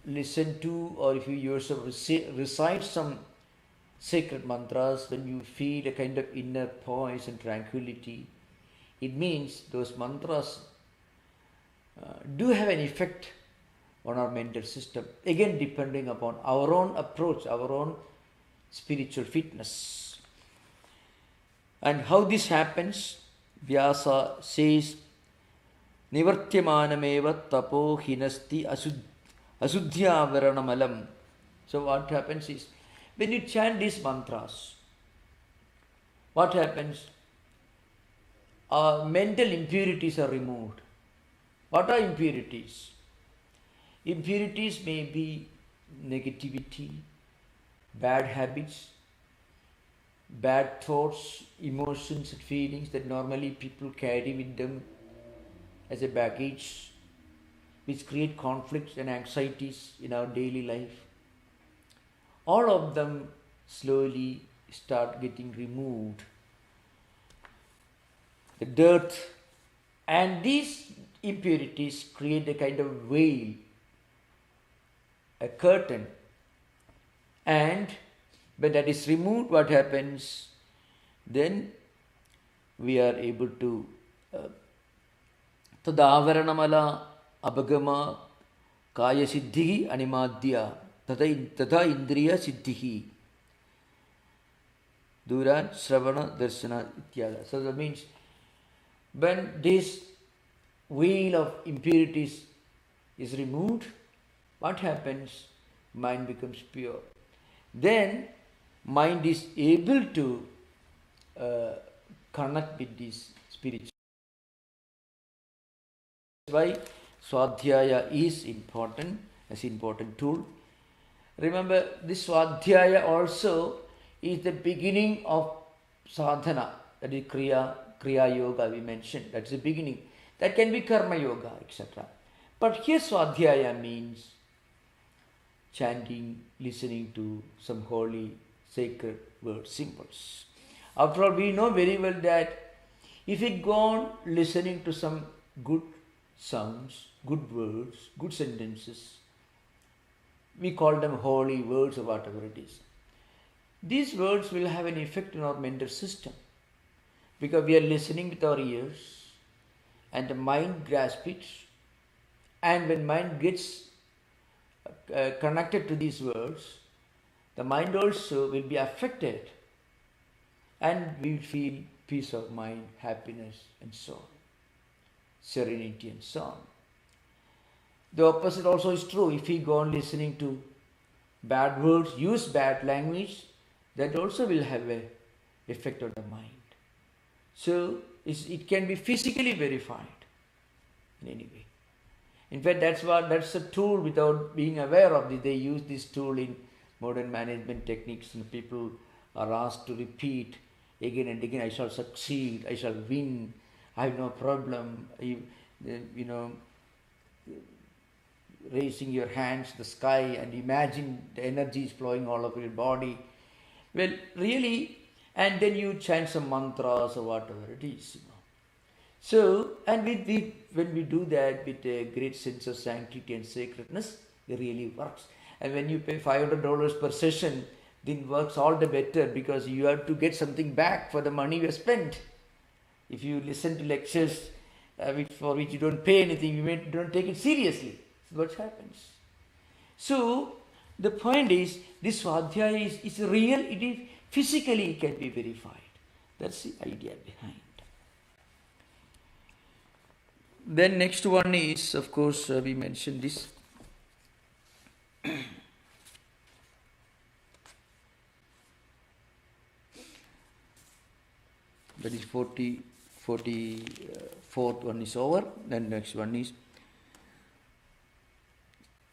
Speaker 1: listen to, or if you yourself recite some sacred mantras, when you feel a kind of inner poise and tranquility, it means those mantras do have an effect on our mental system, again depending upon our own approach, our own spiritual fitness. And how this happens, Vyasa says, Nivartyamanameva tapo hinasti asudhya varanamalam. So what happens is, when you chant these mantras, what happens? Our mental impurities are removed. What are impurities? Impurities may be negativity, bad habits, bad thoughts, emotions and feelings that normally people carry with them as a baggage, which create conflicts and anxieties in our daily life. All of them slowly start getting removed. The dirt and these impurities create a kind of veil, a curtain, and when that is removed, what happens? Then we are able to Tadavaranamala abhagama kaya siddhi animadya tata indriya siddhi duran shravana darshana ityada. So that means, when this veil of impurities is removed, what happens? Mind becomes pure. Then mind is able to connect with this spiritual. That's why Swadhyaya is important, as an important tool. Remember, this Swadhyaya also is the beginning of sadhana, that is Kriya Yoga we mentioned. That's the beginning. That can be Karma Yoga, etc. But here Swadhyaya means chanting, listening to some holy, sacred word symbols. After all, we know very well that if we go on listening to some good sounds, good words, good sentences, we call them holy words or whatever it is. These words will have an effect on our mental system, because we are listening with our ears and the mind grasps it, and when mind gets connected to these words, the mind also will be affected, and we will feel peace of mind, happiness and so on, serenity and so on. The opposite also is true. If we go on listening to bad words, use bad language, that also will have an effect on the mind. So it can be physically verified in any way. In fact, that's a tool without being aware of it. They use this tool in modern management techniques, and people are asked to repeat again and again, I shall succeed, I shall win, I have no problem, you know, raising your hands to the sky and imagine the energy is flowing all over your body. Well, really, and then you chant some mantras or whatever it is. So, and when we do that with a great sense of sanctity and sacredness, it really works. And when you pay $500 per session, then works all the better, because you have to get something back for the money you have spent. If you listen to lectures for which you don't pay anything, you don't take it seriously. That's what happens. So, the point is, this Swadhyaya is real, it is physically it can be verified. That's the idea behind. Then next one is, of course, we mentioned this. That is 44th one is over. Then next one is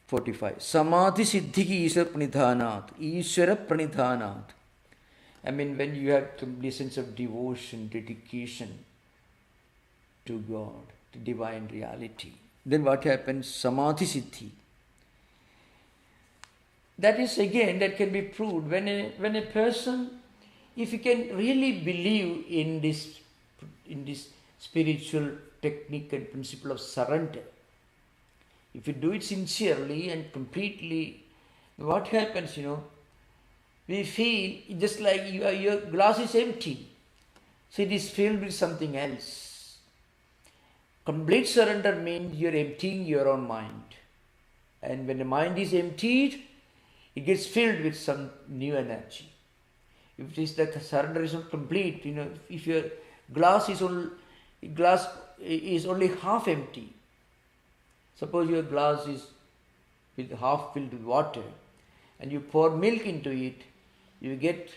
Speaker 1: 45. Samadhi siddhi Ishwara pranidhanat. Ishwara pranidhanat. I mean, when you have complete sense of devotion, dedication to God, to divine reality, then what happens? Samadhi siddhi. That is again, that can be proved when a person, if he can really believe in this spiritual technique and principle of surrender, if you do it sincerely and completely, what happens, we feel just like your glass is empty, so it is filled with something else. Complete surrender means you are emptying your own mind, and when the mind is emptied, it gets filled with some new energy. If it is that the surrender is not complete, if your glass is only half empty, suppose your glass is half filled with water, and you pour milk into it, you get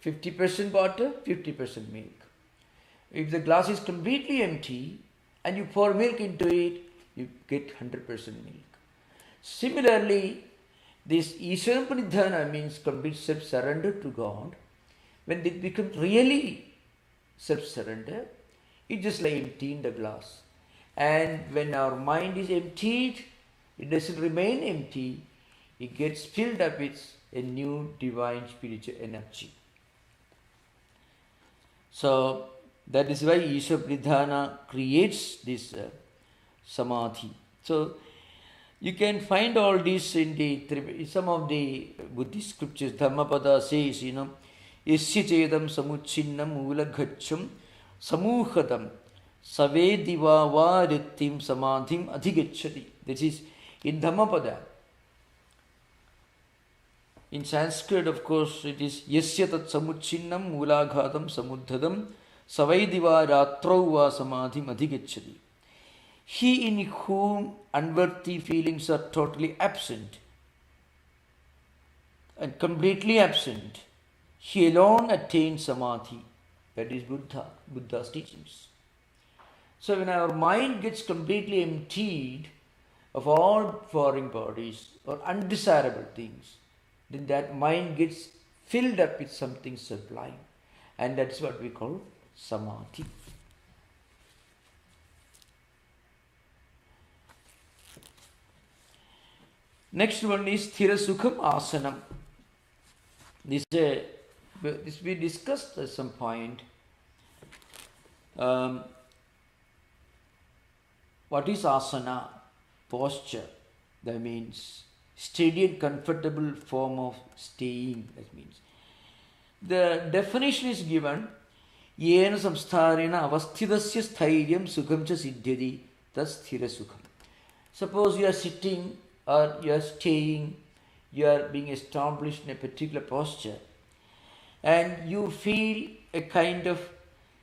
Speaker 1: 50% water, 50% milk. If the glass is completely empty and you pour milk into it, you get 100% milk. Similarly, this Ishwara pranidhana means complete self-surrender to God. When it becomes really self-surrender, it's just like emptying the glass. And when our mind is emptied, it doesn't remain empty, it gets filled up with a new divine spiritual energy. So that is why Ishwara pranidhana creates this samadhi. So you can find all this in some of the Buddhist scriptures. Dhammapada says, Isya chedam samuchinnam ulagacham samuhadam savediva rittim samadhim adhigachati. This is in Dhammapada. In Sanskrit, of course, it is Yasya tat samuchinnam ulaghatam samuddhadam savediva ratrauva samadhim adhigachati. He in whom unworthy feelings are totally absent and completely absent, he alone attains samadhi. That is Buddha's teachings. So when our mind gets completely emptied of all foreign bodies or undesirable things, then that mind gets filled up with something sublime. And that's what we call samadhi. Next one is Sthira Sukham Asanam. This we discussed at some point. What is asana? Posture. That means steady and comfortable form of staying. That means the definition is given. Yena samstharena avasthidasya sthairiam sukham cha siddhyati. That's Sthira Sukham. Suppose you are sitting or you are staying, you are being established in a particular posture, and you feel a kind of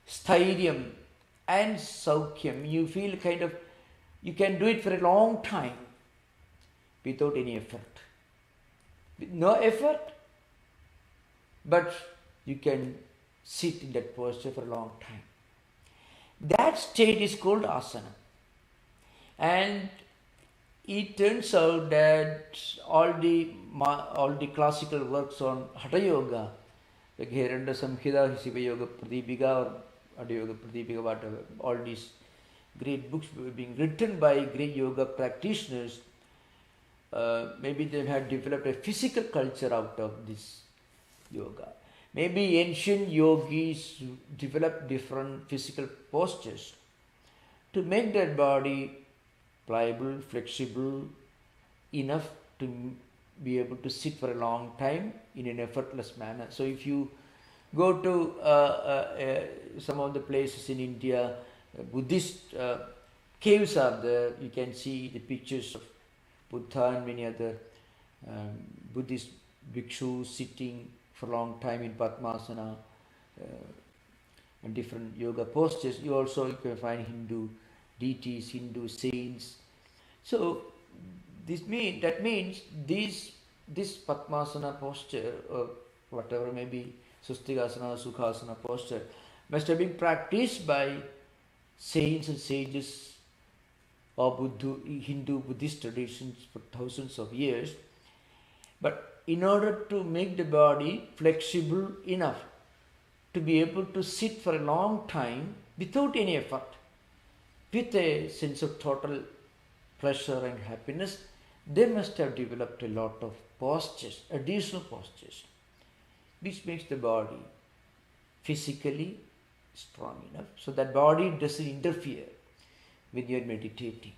Speaker 1: sthairiam and saukyam. You feel kind of, you can do it for a long time without any effort. With no effort, but you can sit in that posture for a long time. That state is called asana. And it turns out that all the classical works on Hatha Yoga, like Heranda Samhita, Shiva Yoga Pradipika or Adya Yoga Pradipika, whatever, all these great books were being written by great yoga practitioners. Maybe they had developed a physical culture out of this yoga. Maybe ancient yogis developed different physical postures to make their body pliable, flexible enough to be able to sit for a long time in an effortless manner. So if you go to some of the places in India, Buddhist caves are there. You can see the pictures of Buddha and many other Buddhist bhikshus sitting for a long time in Padmasana and different yoga postures. You can find Hindu deities, Hindu saints. So that means this Padmasana posture or whatever may be Sustikasana, Sukhasana posture must have been practiced by saints and sages or Hindu Buddhist traditions for thousands of years. But in order to make the body flexible enough to be able to sit for a long time without any effort, with a sense of total pleasure and happiness, they must have developed a lot of postures, additional postures, which makes the body physically strong enough so that body doesn't interfere when you're meditating.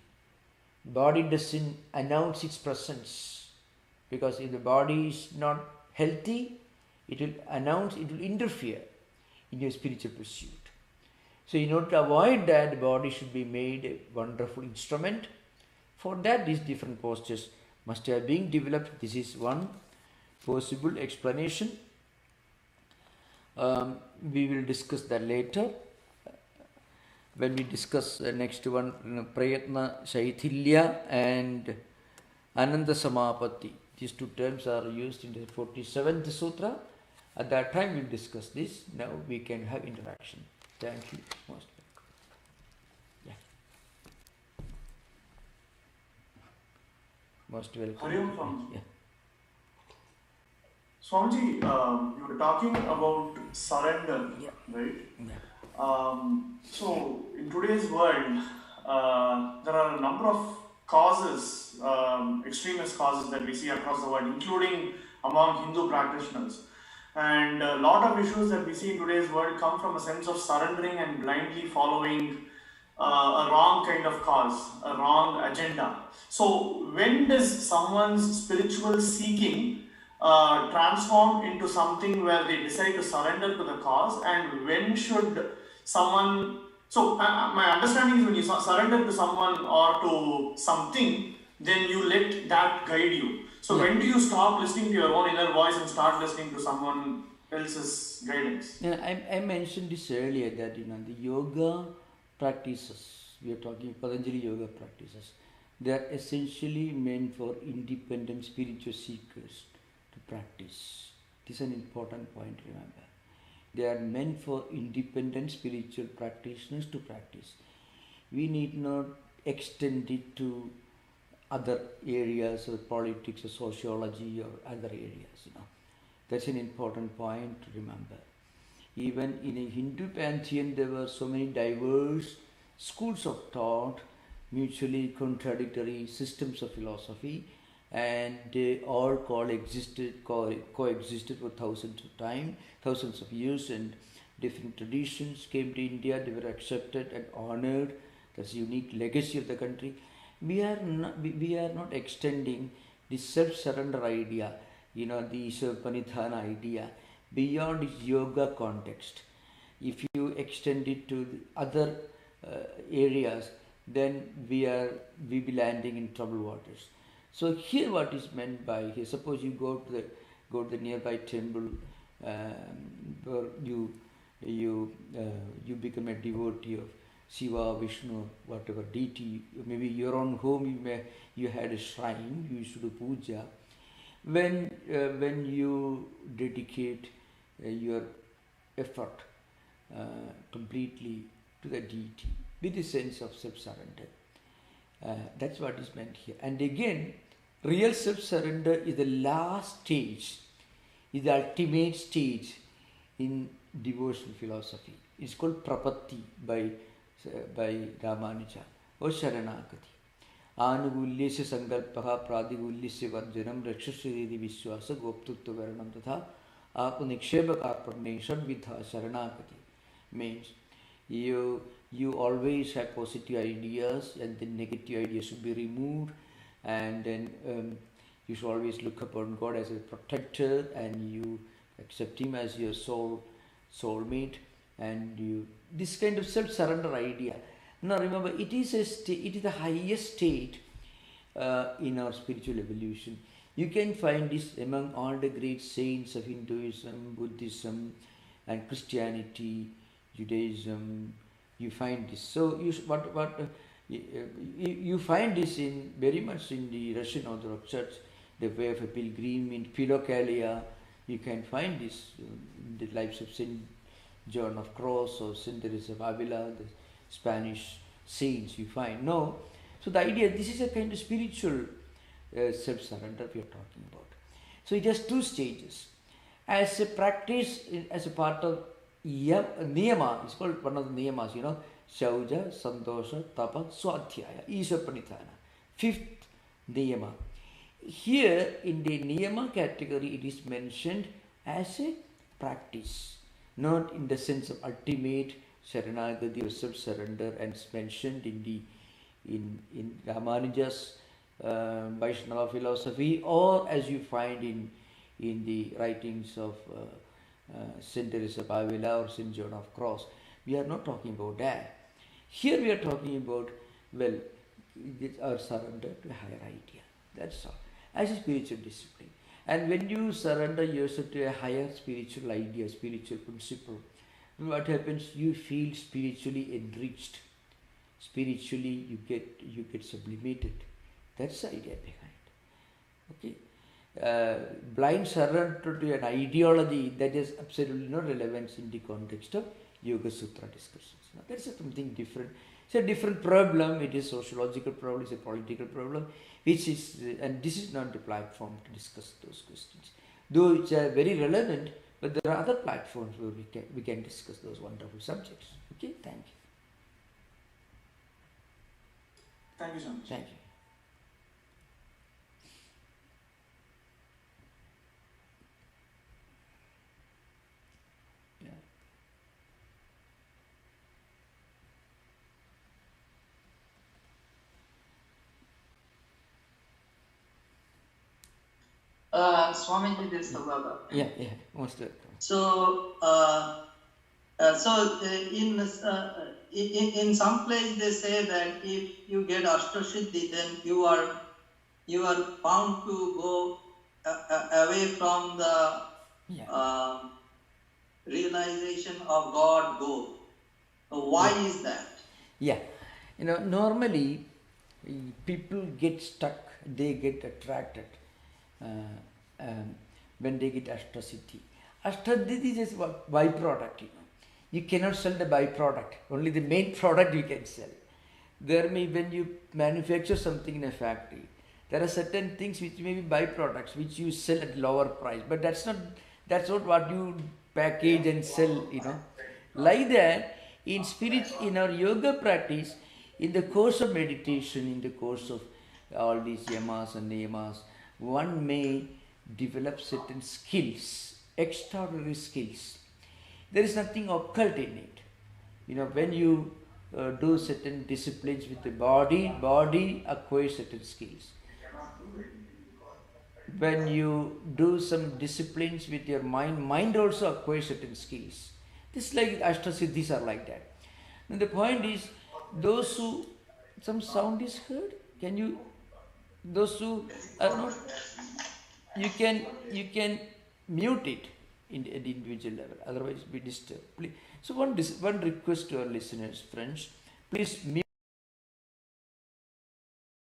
Speaker 1: Body doesn't announce its presence, because if the body is not healthy, it will interfere in your spiritual pursuit. So in order to avoid that, the body should be made a wonderful instrument. For that, these different postures must have been developed. This is one possible explanation. We will discuss that later when we discuss the next one, Prayatna Shaithilya and Ananda Samapatti. These two terms are used in the 47th Sutra. At that time we will discuss this. Now we can have interaction. Thank you. Most welcome. Yeah. Most welcome.
Speaker 3: Hariom Swami.
Speaker 1: Yeah.
Speaker 3: Swamiji, you were talking about surrender,
Speaker 1: Yeah.
Speaker 3: right?
Speaker 1: Yeah.
Speaker 3: So, in today's world, there are a number of causes, extremist causes that we see across the world, including among Hindu practitioners. And a lot of issues that we see in today's world come from a sense of surrendering and blindly following a wrong kind of cause, a wrong agenda. So, when does someone's spiritual seeking transform into something where they decide to surrender to the cause, and when should someone, so my understanding is when you surrender to someone or to something, then you let that guide you. So when do you stop listening to your own inner voice and start listening to someone else's guidance?
Speaker 1: Yeah, I mentioned this earlier that the yoga practices, we are talking Patanjali yoga practices, they are essentially meant for independent spiritual seekers to practice. This is an important point, remember. They are meant for independent spiritual practitioners to practice. We need not extend it to other areas of politics or sociology or other areas. That's an important point to remember. Even in a Hindu pantheon, there were so many diverse schools of thought, mutually contradictory systems of philosophy, and they all coexisted for thousands of years, and different traditions came to India. They were accepted and honored. That's a unique legacy of the country. We are not extending the self-surrender idea, the Panidhana idea beyond its yoga context. If you extend it to other areas, then we will be landing in troubled waters. So here, what is meant by here? Suppose you go to the nearby temple, where you become a devotee of Shiva, Vishnu, whatever deity. Maybe your own home you had a shrine. You used to do puja. When you dedicate your effort completely to the deity with a sense of self-surrender. That's what is meant here. And again, real self-surrender is the last stage, is the ultimate stage in devotional philosophy. It's called Prapatti by Ramanuja or Sharanagati. Anugulyasya sankalpaha pradigulyasya varjanam rakshashridi vishwasa goptutva varanam tatha atmaniksheba karpanesham vidha Sharanagati. Means you always have positive ideas and then negative ideas should be removed, and then you should always look upon God as a protector, and you accept Him as your soulmate, and you this kind of self-surrender idea. Now remember, it is the highest state in our spiritual evolution. You can find this among all the great saints of Hinduism, Buddhism, and Christianity, Judaism. You find this. So you find this in very much in the Russian Orthodox Church, the way of a pilgrim in Philokalia. You can find this in the lives of Saint John of Cross or Saint Teresa of Avila, the Spanish saints. You find So the idea, this is a kind of spiritual self-surrender we are talking about. So it has two stages. As a practice, as a part of niyama, it's called one of the niyamas, Shauja, Santosha, Tapa, Swadhyaya, Isha Pranidhana. Fifth niyama. Here in the niyama category, it is mentioned as a practice, not in the sense of ultimate Sharanagati or self-surrender, and it's mentioned in Ramanuja's Vaishnava philosophy, or as you find in the writings of Saint Teresa of Avila or Saint John of Cross. We are not talking about that. Here we are talking about, our surrender to a higher idea. That's all. As a spiritual discipline. And when you surrender yourself to a higher spiritual idea, spiritual principle, what happens? You feel spiritually enriched. Spiritually you get sublimated. That's the idea behind. Okay. Blind surrender to an ideology, that is absolutely no relevance in the context of Yoga Sutra discussions. Now, that's something different. It's a different problem. It is a sociological problem, it's a political problem, and this is not the platform to discuss those questions. Though it's very relevant, but there are other platforms where we can discuss those wonderful subjects. Okay, thank you.
Speaker 3: Thank you so much.
Speaker 1: Thank you.
Speaker 4: Swamiji, this is the brother.
Speaker 1: Yeah, most welcome.
Speaker 4: So, in some place they say that if you get Ashtasiddhi, then you are bound to go away from the realization of God goal. So why is that?
Speaker 1: Yeah, normally people get stuck, they get attracted when they get Ashtasiddhi. Ashtasiddhi is a byproduct, You cannot sell the byproduct, only the main product you can sell. When you manufacture something in a factory, there are certain things which may be byproducts which you sell at lower price, but that's not what you package and sell, Like that, in spirit, in our yoga practice, in the course of meditation, in the course of all these yamas and niyamas, one may develop certain skills, extraordinary skills. There is nothing occult in it. When you do certain disciplines with the body acquires certain skills. When you do some disciplines with your mind also acquires certain skills. This like Ashtasiddhis are like that. Now the point is, those who, some sound is heard, those who are not, you can mute it at the individual level, otherwise be disturbed. Please. So one request to our listeners, friends, please mute.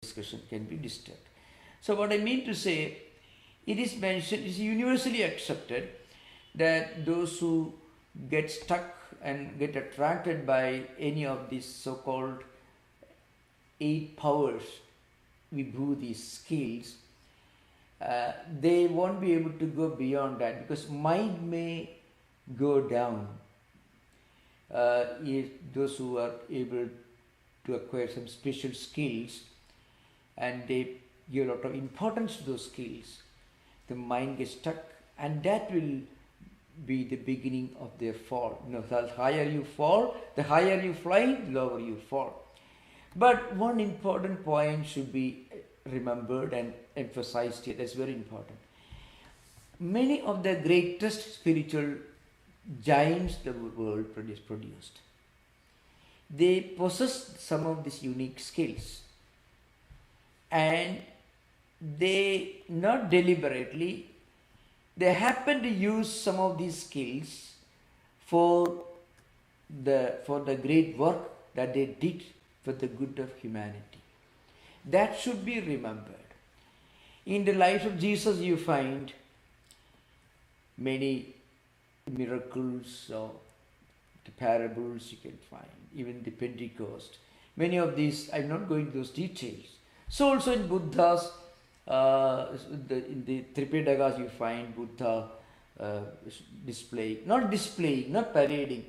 Speaker 1: Discussion can be disturbed. So what I mean to say, it is mentioned, it is universally accepted that those who get stuck and get attracted by any of these so-called 8 powers, vibhuti skills, they won't be able to go beyond that, because mind may go down is those who are able to acquire some special skills, and they give a lot of importance to those skills. The mind gets stuck, and that will be the beginning of their fall. The higher you fall, the higher you fly, the lower you fall. But one important point should be remembered and emphasized here. That's very important. Many of the greatest spiritual giants the world produced, they possess some of these unique skills, and they, not deliberately, they happen to use some of these skills for the great work that they did for the good of humanity. That should be remembered. In the life of Jesus, you find many miracles or the parables you can find, even the Pentecost. Many of these, I'm not going into those details. So also in Buddha's, in the Tripitakas you find Buddha not parading,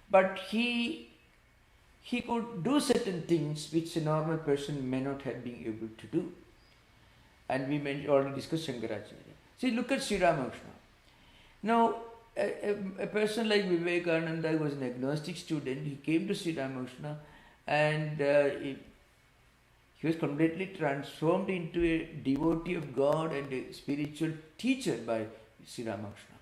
Speaker 1: but he could do certain things which a normal person may not have been able to do. And we already discussed Shankaracharya. See, look at Sri Ramakrishna. Now, a person like Vivekananda, who was an agnostic student, he came to Sri Ramakrishna, and he was completely transformed into a devotee of God and a spiritual teacher by Sri Ramakrishna.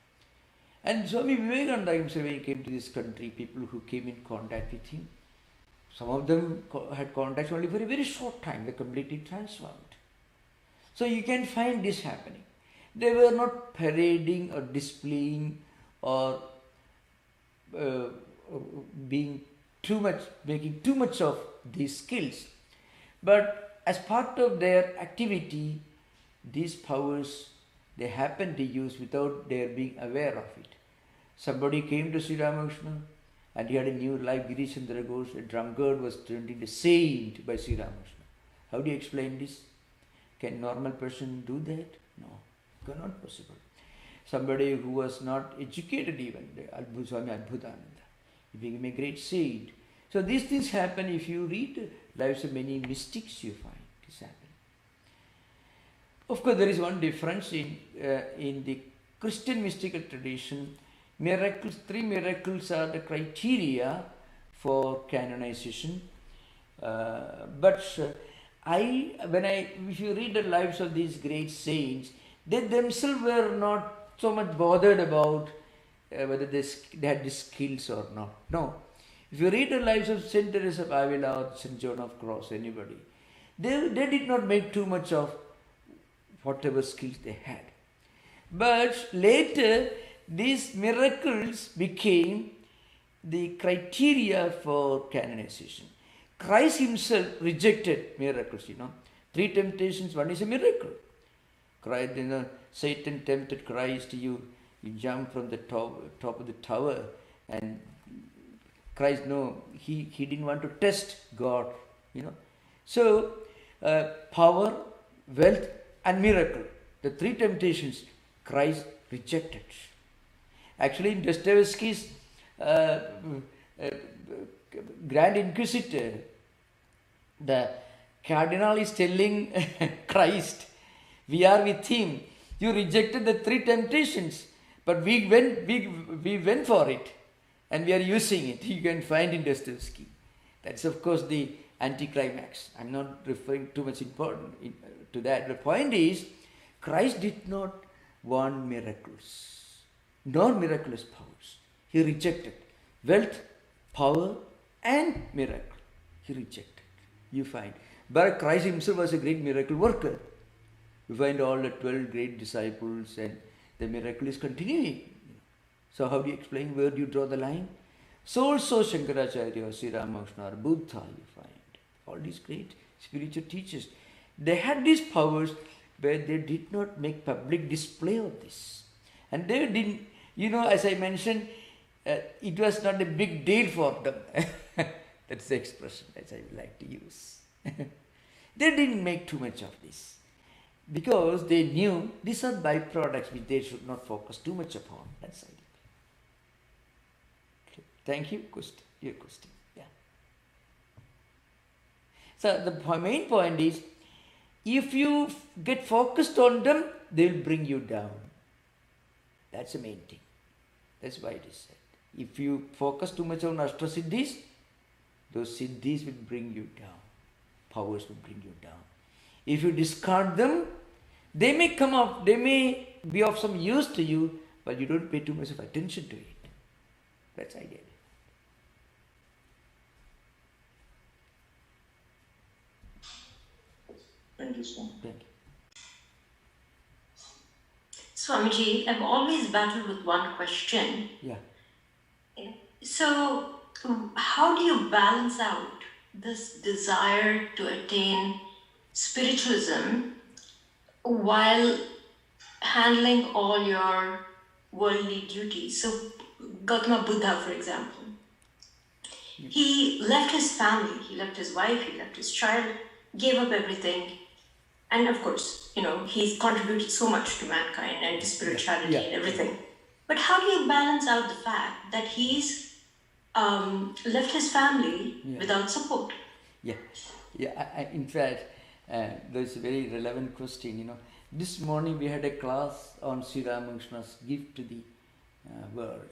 Speaker 1: And Swami Vivekananda himself, when he came to this country, people who came in contact with him, some of them had contact only for a very short time. They completely transformed. So you can find this happening. They were not parading or displaying or making too much of these skills. But as part of their activity, these powers they happen to use without their being aware of it. Somebody came to Sri Ramakrishna and he had a new life. Girish Chandra Ghosh, a drunkard, was turned into a saint by Sri Ramakrishna. How do you explain this? Can a normal person do that? No, not possible. Somebody who was not educated even, Swami Adbhutananda, he became a great saint. So these things happen. If you read the lives of many mystics, you find this happening. Of course, there is one difference in the Christian mystical tradition. Miracles, 3 miracles are the criteria for canonization. If you read the lives of these great saints, they themselves were not so much bothered about whether they had the skills or not. No. If you read the lives of Saint Teresa of Avila or Saint John of Cross, anybody, they did not make too much of whatever skills they had. But later, these miracles became the criteria for canonization. Christ himself rejected miracles, 3 temptations, one is a miracle. Christ, Satan tempted Christ, you jump from the top of the tower, and Christ, no, he didn't want to test God, So, power, wealth and miracle, the 3 temptations, Christ rejected. Actually, in Dostoevsky's Grand Inquisitor, the cardinal is telling Christ, we are with him. You rejected the 3 temptations, but we went for it, and we are using it. You can find in Dostoevsky. That's of course the anticlimax. I'm not referring too much important to that. The point is, Christ did not want miracles, nor miraculous powers. He rejected wealth, power, and miracle. He rejected. You find. But Christ himself was a great miracle worker. You find all the 12 great disciples, and the miracle is continuing. So how do you explain? Where do you draw the line? So also Shankaracharya, Sri Ramakrishna, or Buddha, you find. All these great spiritual teachers. They had these powers, but they did not make public display of this. And they didn't, as I mentioned, it was not a big deal for them. That's the expression that I would like to use. They didn't make too much of this, because they knew these are byproducts which they should not focus too much upon. That's it. Thank you. Your question. Yeah. So the main point is, if you get focused on them, they will bring you down. That's the main thing. That's why it is said. If you focus too much on siddhis, those siddhis will bring you down. Powers will bring you down. If you discard them, they may come up, they may be of some use to you, but you don't pay too much of attention to it. That's the idea.
Speaker 3: Thank you, Swami.
Speaker 1: Thank you.
Speaker 5: Swamiji, I've always battled with one question.
Speaker 1: Yeah.
Speaker 5: So, how do you balance out this desire to attain spiritualism while handling all your worldly duties? So, Gautama Buddha, for example, he left his family, he left his wife, he left his child, gave up everything. And of course, he's contributed so much to mankind and to spirituality and everything. But how do you balance out the fact that he's left his family without support?
Speaker 1: Yeah. In fact, there's a very relevant question. This morning we had a class on Sri Ramakrishna's gift to the world.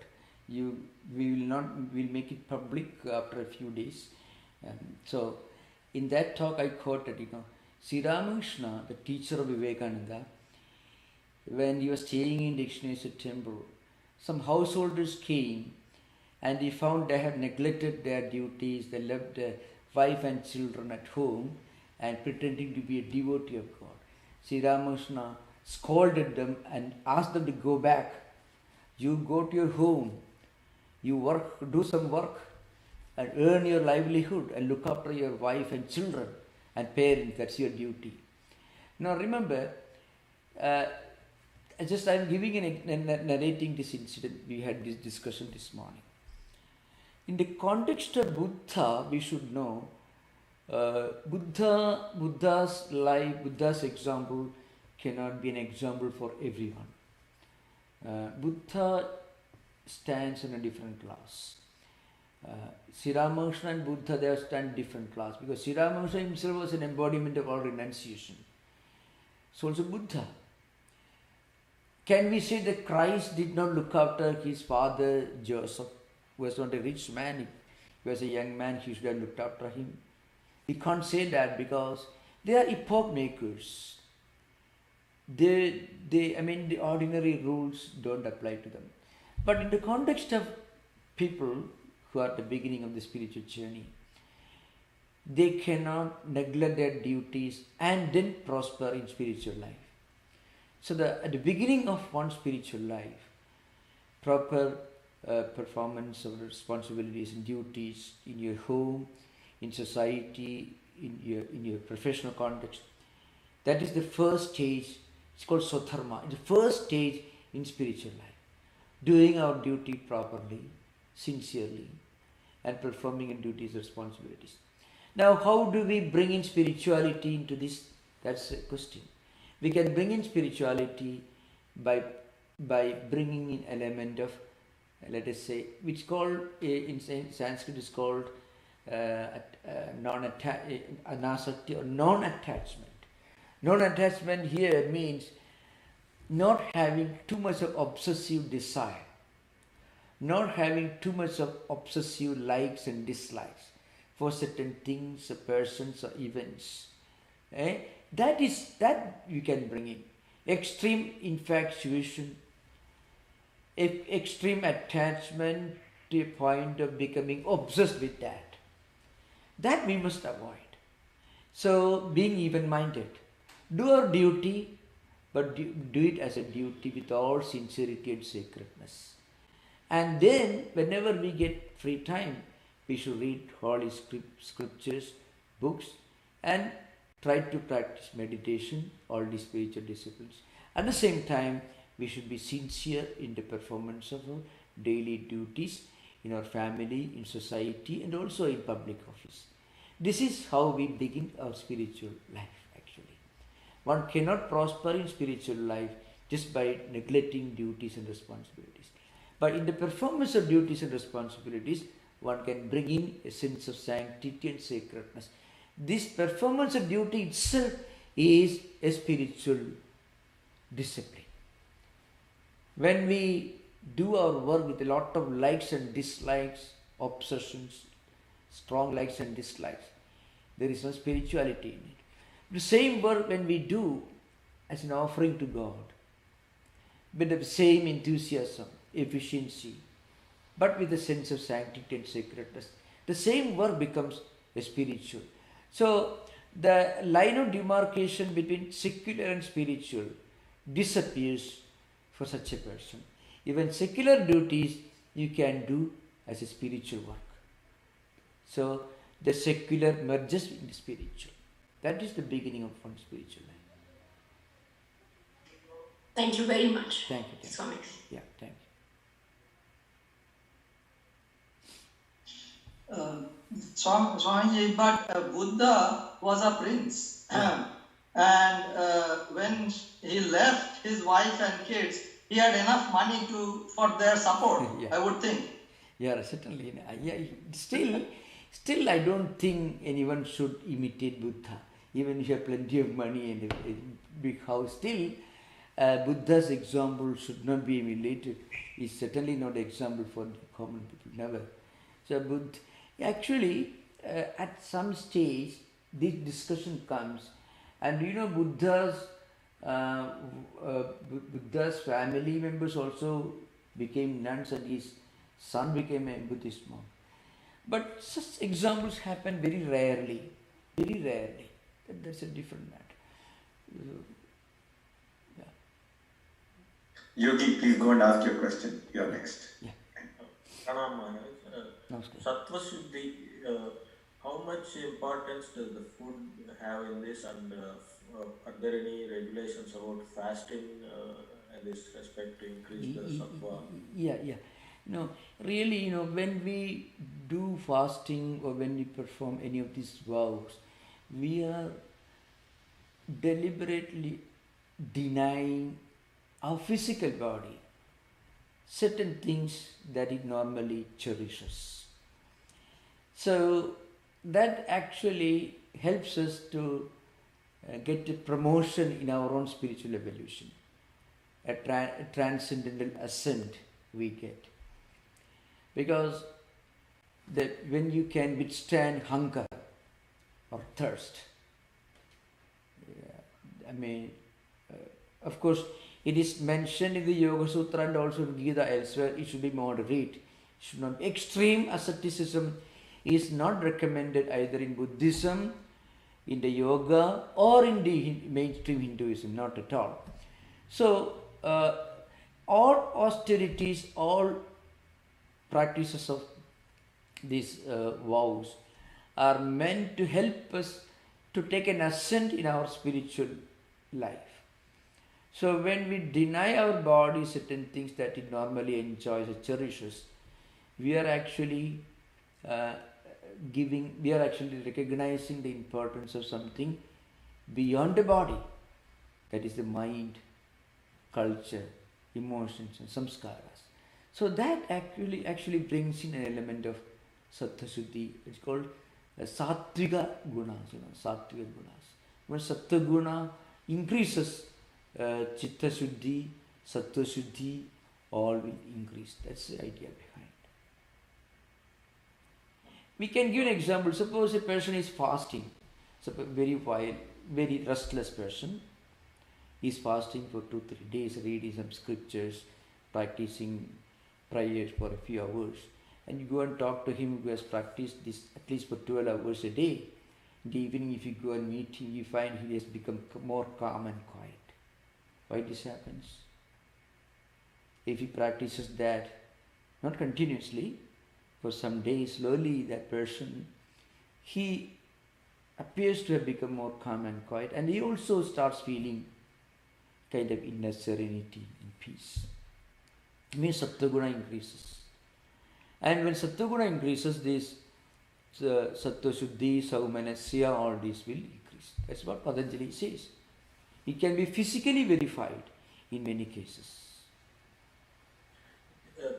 Speaker 1: We'll make it public after a few days. So, in that talk, I quoted, Sri Ramakrishna, the teacher of Vivekananda, when he was staying in Dakshineshwar temple, some householders came and he found they had neglected their duties. They left their wife and children at home and pretending to be a devotee of God. Sri Ramakrishna scolded them and asked them to go back. You go to your home, you work, do some work and earn your livelihood and look after your wife and children and parents. That's your duty. Now remember, I'm narrating this incident. We had this discussion this morning. In the context of Buddha, we should know Buddha's life, Buddha's example cannot be an example for everyone. Buddha stands in a different class. Sri Ramakrishna and Buddha, they stand different class because Sri Ramakrishna himself was an embodiment of all renunciation. So also Buddha. Can we say that Christ did not look after his father Joseph, who was not a rich man? He was a young man, he should have looked after him. We can't say that because they are epoch makers. The ordinary rules don't apply to them. But in the context of people who are at the beginning of the spiritual journey, they cannot neglect their duties and then prosper in spiritual life. So at the beginning of one's spiritual life, proper performance of responsibilities and duties in your home, in society, in your professional context, that is the first stage. It's called Swadharma. It's the first stage in spiritual life. Doing our duty properly, sincerely, and performing in duties and responsibilities. Now, how do we bring in spirituality into this? That's the question. We can bring in spirituality by bringing in element of, let us say, which called in Sanskrit is called anasakti or non-attachment. Non-attachment here means not having too much of obsessive desire, not having too much of obsessive likes and dislikes for certain things, or persons, or events. That you can bring in. Extreme infatuation, extreme attachment to a point of becoming obsessed with that. That we must avoid. So, being even-minded. Do our duty, but do it as a duty with all sincerity and sacredness. And then, whenever we get free time, we should read holy scriptures, books, and try to practice meditation, all the spiritual disciplines. At the same time, we should be sincere in the performance of our daily duties in our family, in society, and also in public office. This is how we begin our spiritual life. One cannot prosper in spiritual life just by neglecting duties and responsibilities. But in the performance of duties and responsibilities, one can bring in a sense of sanctity and sacredness. This performance of duty itself is a spiritual discipline. When we do our work with a lot of likes and dislikes, obsessions, strong likes and dislikes, there is no spirituality in it. The same work when we do as an offering to God, with the same enthusiasm, efficiency, but with a sense of sanctity and sacredness, the same work becomes a spiritual. So the line of demarcation between secular and spiritual disappears for such a person. Even secular duties you can do as a spiritual work. So the secular merges with the spiritual. That is the beginning of one spiritual life.
Speaker 5: Thank you very much.
Speaker 1: Thank you.
Speaker 5: Swami.
Speaker 1: Yeah, thank you.
Speaker 4: Swamiji, but Buddha was a prince. And when he left his wife and kids, he had enough money for their support,
Speaker 1: Yeah.
Speaker 4: I would think.
Speaker 1: Yeah, certainly. Yeah, still, I don't think anyone should imitate Buddha. Even if you have plenty of money and a big house, still, Buddha's example should not be emulated. It's certainly not an example for common people, never. So, Buddha, actually, at some stage, this discussion comes, and Buddha's family members also became nuns, and his son became a Buddhist monk. But such examples happen very rarely. Very rarely. That's a different matter. Yeah.
Speaker 6: Yogi, please go and ask your question. You're next.
Speaker 1: Yeah.
Speaker 7: Pranam Maharaj.
Speaker 1: Namaskar.
Speaker 7: Sattva Shuddhi, how much importance does the food have in this, and are there any regulations about fasting in this respect to increase the sattva?
Speaker 1: Yeah. No, really, when we do fasting or when we perform any of these vows, we are deliberately denying our physical body certain things that it normally cherishes. So that actually helps us to get a promotion in our own spiritual evolution, a transcendental ascent we get. Because when you can withstand hunger or thirst, of course, it is mentioned in the Yoga Sutra and also in Gita elsewhere, it should be moderate. It should not be extreme. Asceticism is not recommended either in Buddhism, in the yoga, or in the mainstream Hinduism, not at all. So, all austerities, all practices of these vows are meant to help us to take an ascent in our spiritual life. So when we deny our body certain things that it normally enjoys or cherishes, we are actually recognizing the importance of something beyond the body, that is the mind, culture, emotions and samskaras. So that actually brings in an element of sattva shuddhi. It's called sattvika gunas. Sattvika gunas. When sattva guna increases, chitta shuddhi, sattva shuddhi, all will increase. That's the idea behind. We can give an example. Suppose a person is fasting. Suppose very restless person is fasting for 2-3 days, reading some scriptures, practicing prayers for a few hours, and you go and talk to him who has practiced this at least for 12 hours a day. In the evening, if you go and meet him, you find he has become more calm and quiet. Why this happens? If he practices that, not continuously, for some days, slowly that person, he appears to have become more calm and quiet, and he also starts feeling kind of inner serenity and peace. It means sattva-guna increases. And when sattva-guna increases, this sattva-shuddhi, saumanasya, all these will increase. That's what Patanjali says. It can be physically verified in many cases.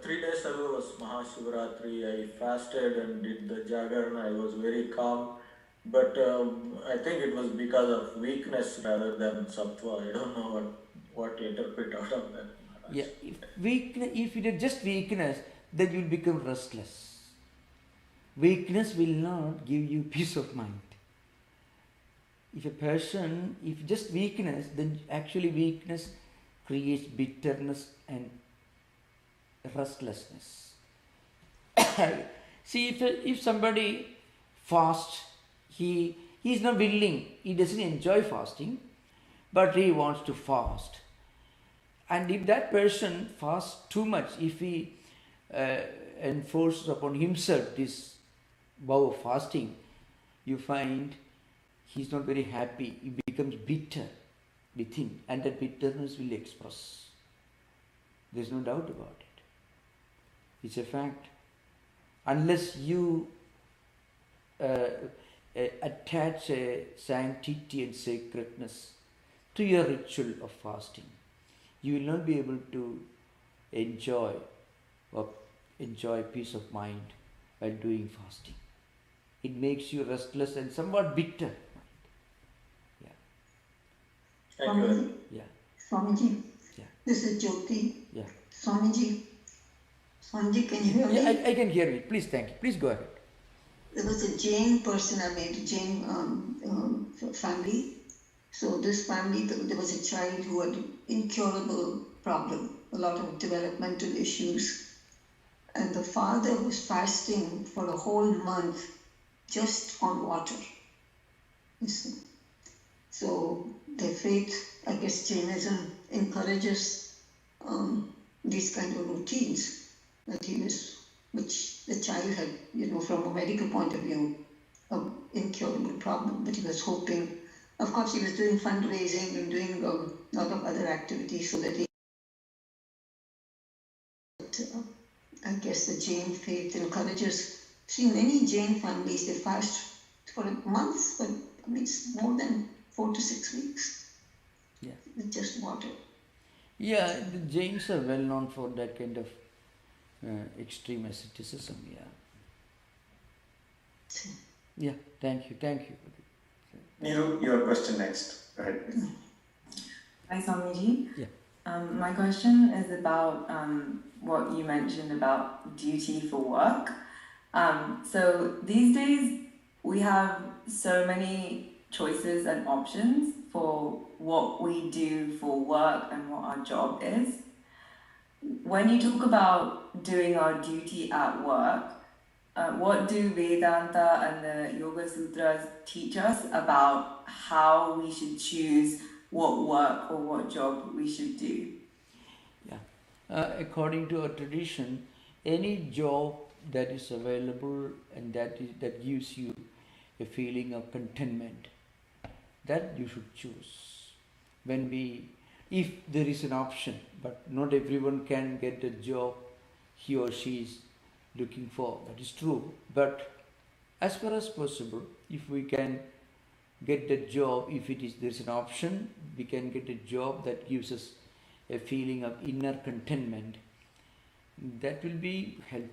Speaker 7: 3 days ago was Mahashivratri. I fasted and did the Jagarana. I was very calm. But I think it was because of weakness rather than sattva. I don't know what to interpret out of that.
Speaker 1: Yeah, if it is just weakness, then you will become restless. Weakness will not give you peace of mind. If just weakness, then actually weakness creates bitterness and restlessness. See, if somebody fasts, he is not willing, he doesn't enjoy fasting, but he wants to fast. And if that person fasts too much, if he enforces upon himself this vow of fasting, you find he's not very happy. He becomes bitter within, and that bitterness will express. There's no doubt about it. It's a fact. Unless you attach a sanctity and sacredness to your ritual of fasting, you will not be able to enjoy peace of mind while doing fasting. It makes you restless and somewhat bitter. Yeah.
Speaker 7: Thank you.
Speaker 1: Yeah.
Speaker 8: Swamiji,
Speaker 1: Yeah.
Speaker 8: this is Jyoti.
Speaker 1: Yeah.
Speaker 8: Swamiji, can you hear me?
Speaker 1: Yeah, I can hear you. Please, thank you. Please go ahead.
Speaker 8: There was a Jain person I met, a Jain family. So this family, there was a child who had incurable problem, a lot of developmental issues. And the father was fasting for a whole month just on water. You see. So their faith, I guess Jainism encourages these kind of routines which the child had, from a medical point of view, an incurable problem, but he was hoping. Of course, he was doing fundraising and doing a lot of other activities so that he. I guess the Jain faith encourages. See, many Jain families, they fast for a month, but I mean, it's more than 4 to 6 weeks.
Speaker 1: Yeah.
Speaker 8: With just water.
Speaker 1: Yeah, the Jains are well known for that kind of extreme asceticism. Yeah. Yeah. Thank you.
Speaker 6: Neeru, your question next. Go ahead, please.
Speaker 9: Hi, Swamiji.
Speaker 1: Yeah.
Speaker 9: My question is about what you mentioned about duty for work. So these days we have so many choices and options for what we do for work and what our job is. When you talk about doing our duty at work, what do Vedanta and the Yoga Sutras teach us about how we should choose what work or what job we should do?
Speaker 1: Yeah. According to our tradition, any job that is available and that gives you a feeling of contentment, that you should choose. If there is an option, but not everyone can get the job he or she is looking for. That is true. But as far as possible, if we can get the job, if there is an option, we can get a job that gives us a feeling of inner contentment. That will be helpful.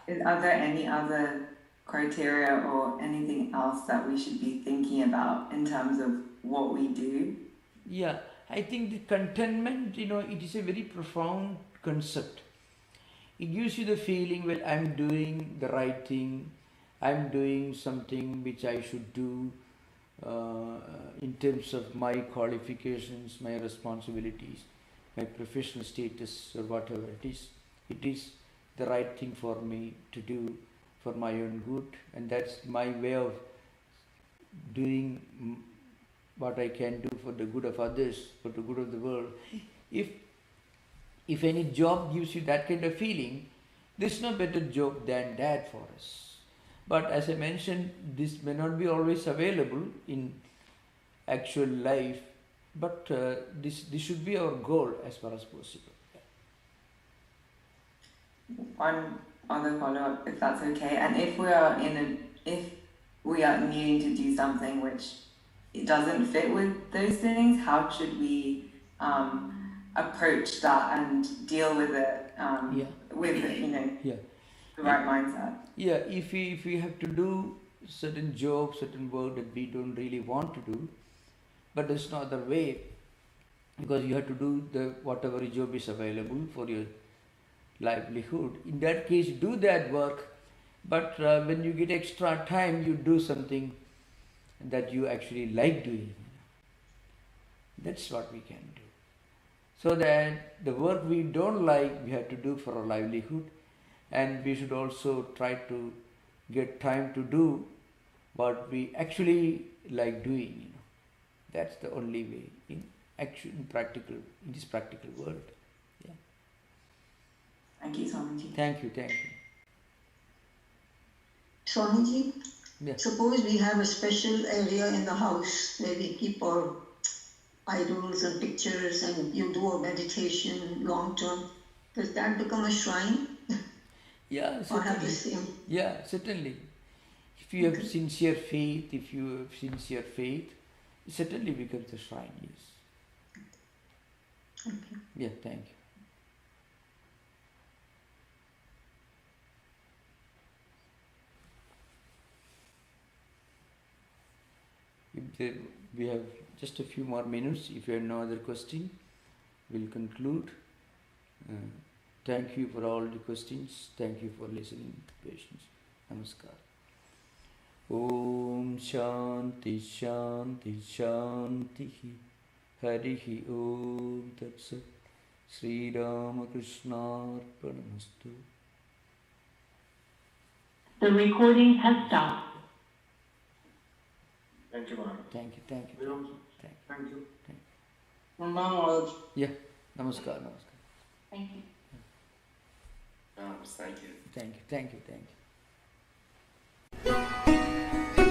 Speaker 1: Yeah.
Speaker 9: Are there any other criteria or anything else that we should be thinking about in terms of what we do?
Speaker 1: Yeah, I think the contentment, it is a very profound concept. It gives you the feeling, well, I'm doing the right thing, I'm doing something which I should do in terms of my qualifications, my responsibilities, my professional status or whatever it is. It is the right thing for me to do for my own good, and that's my way of doing what I can do for the good of others, for the good of the world. If any job gives you that kind of feeling, there's no better job than that for us. But as I mentioned, this may not be always available in actual life, but this should be our goal as far as possible.
Speaker 9: One other follow-up, if that's okay. And if we are needing to do something which it doesn't fit with those things, how should we approach that and deal with it with
Speaker 1: Yeah.
Speaker 9: the right mindset.
Speaker 1: Yeah, if we have to do certain job, certain work that we don't really want to do, but there's no other way, because you have to do the whatever job is available for your livelihood. In that case, do that work, but when you get extra time, you do something that you actually like doing. That's what we can do. So that the work we don't like, we have to do for our livelihood, and we should also try to get time to do what we actually like doing. That's the only way in this practical world. Yeah.
Speaker 9: Thank you, Swamiji.
Speaker 1: Thank you.
Speaker 8: Swamiji,
Speaker 1: Yeah.
Speaker 8: suppose we have a special area in the house where we keep our idols and pictures and you do a meditation long term. Does that become a shrine?
Speaker 1: Yeah,
Speaker 8: Or have the
Speaker 1: certainly.
Speaker 8: same?
Speaker 1: Yeah, certainly. If you have sincere faith, it certainly becomes a shrine, yes.
Speaker 8: Okay.
Speaker 1: Yeah, thank you. We have just a few more minutes. If you have no other question, we'll conclude. Thank you for all the questions. Thank you for listening with patience. Namaskar. Om Shanti Shanti Shanti Harihi Om Tat Sat. Sri Ramakrishna Arpanamastu.
Speaker 2: The recording has stopped.
Speaker 7: Thank you, Maharaj.
Speaker 1: Thank you.
Speaker 3: Thank you.
Speaker 1: Yeah, Namaskar.
Speaker 5: Thank you.
Speaker 6: Thank you.
Speaker 1: Thank you.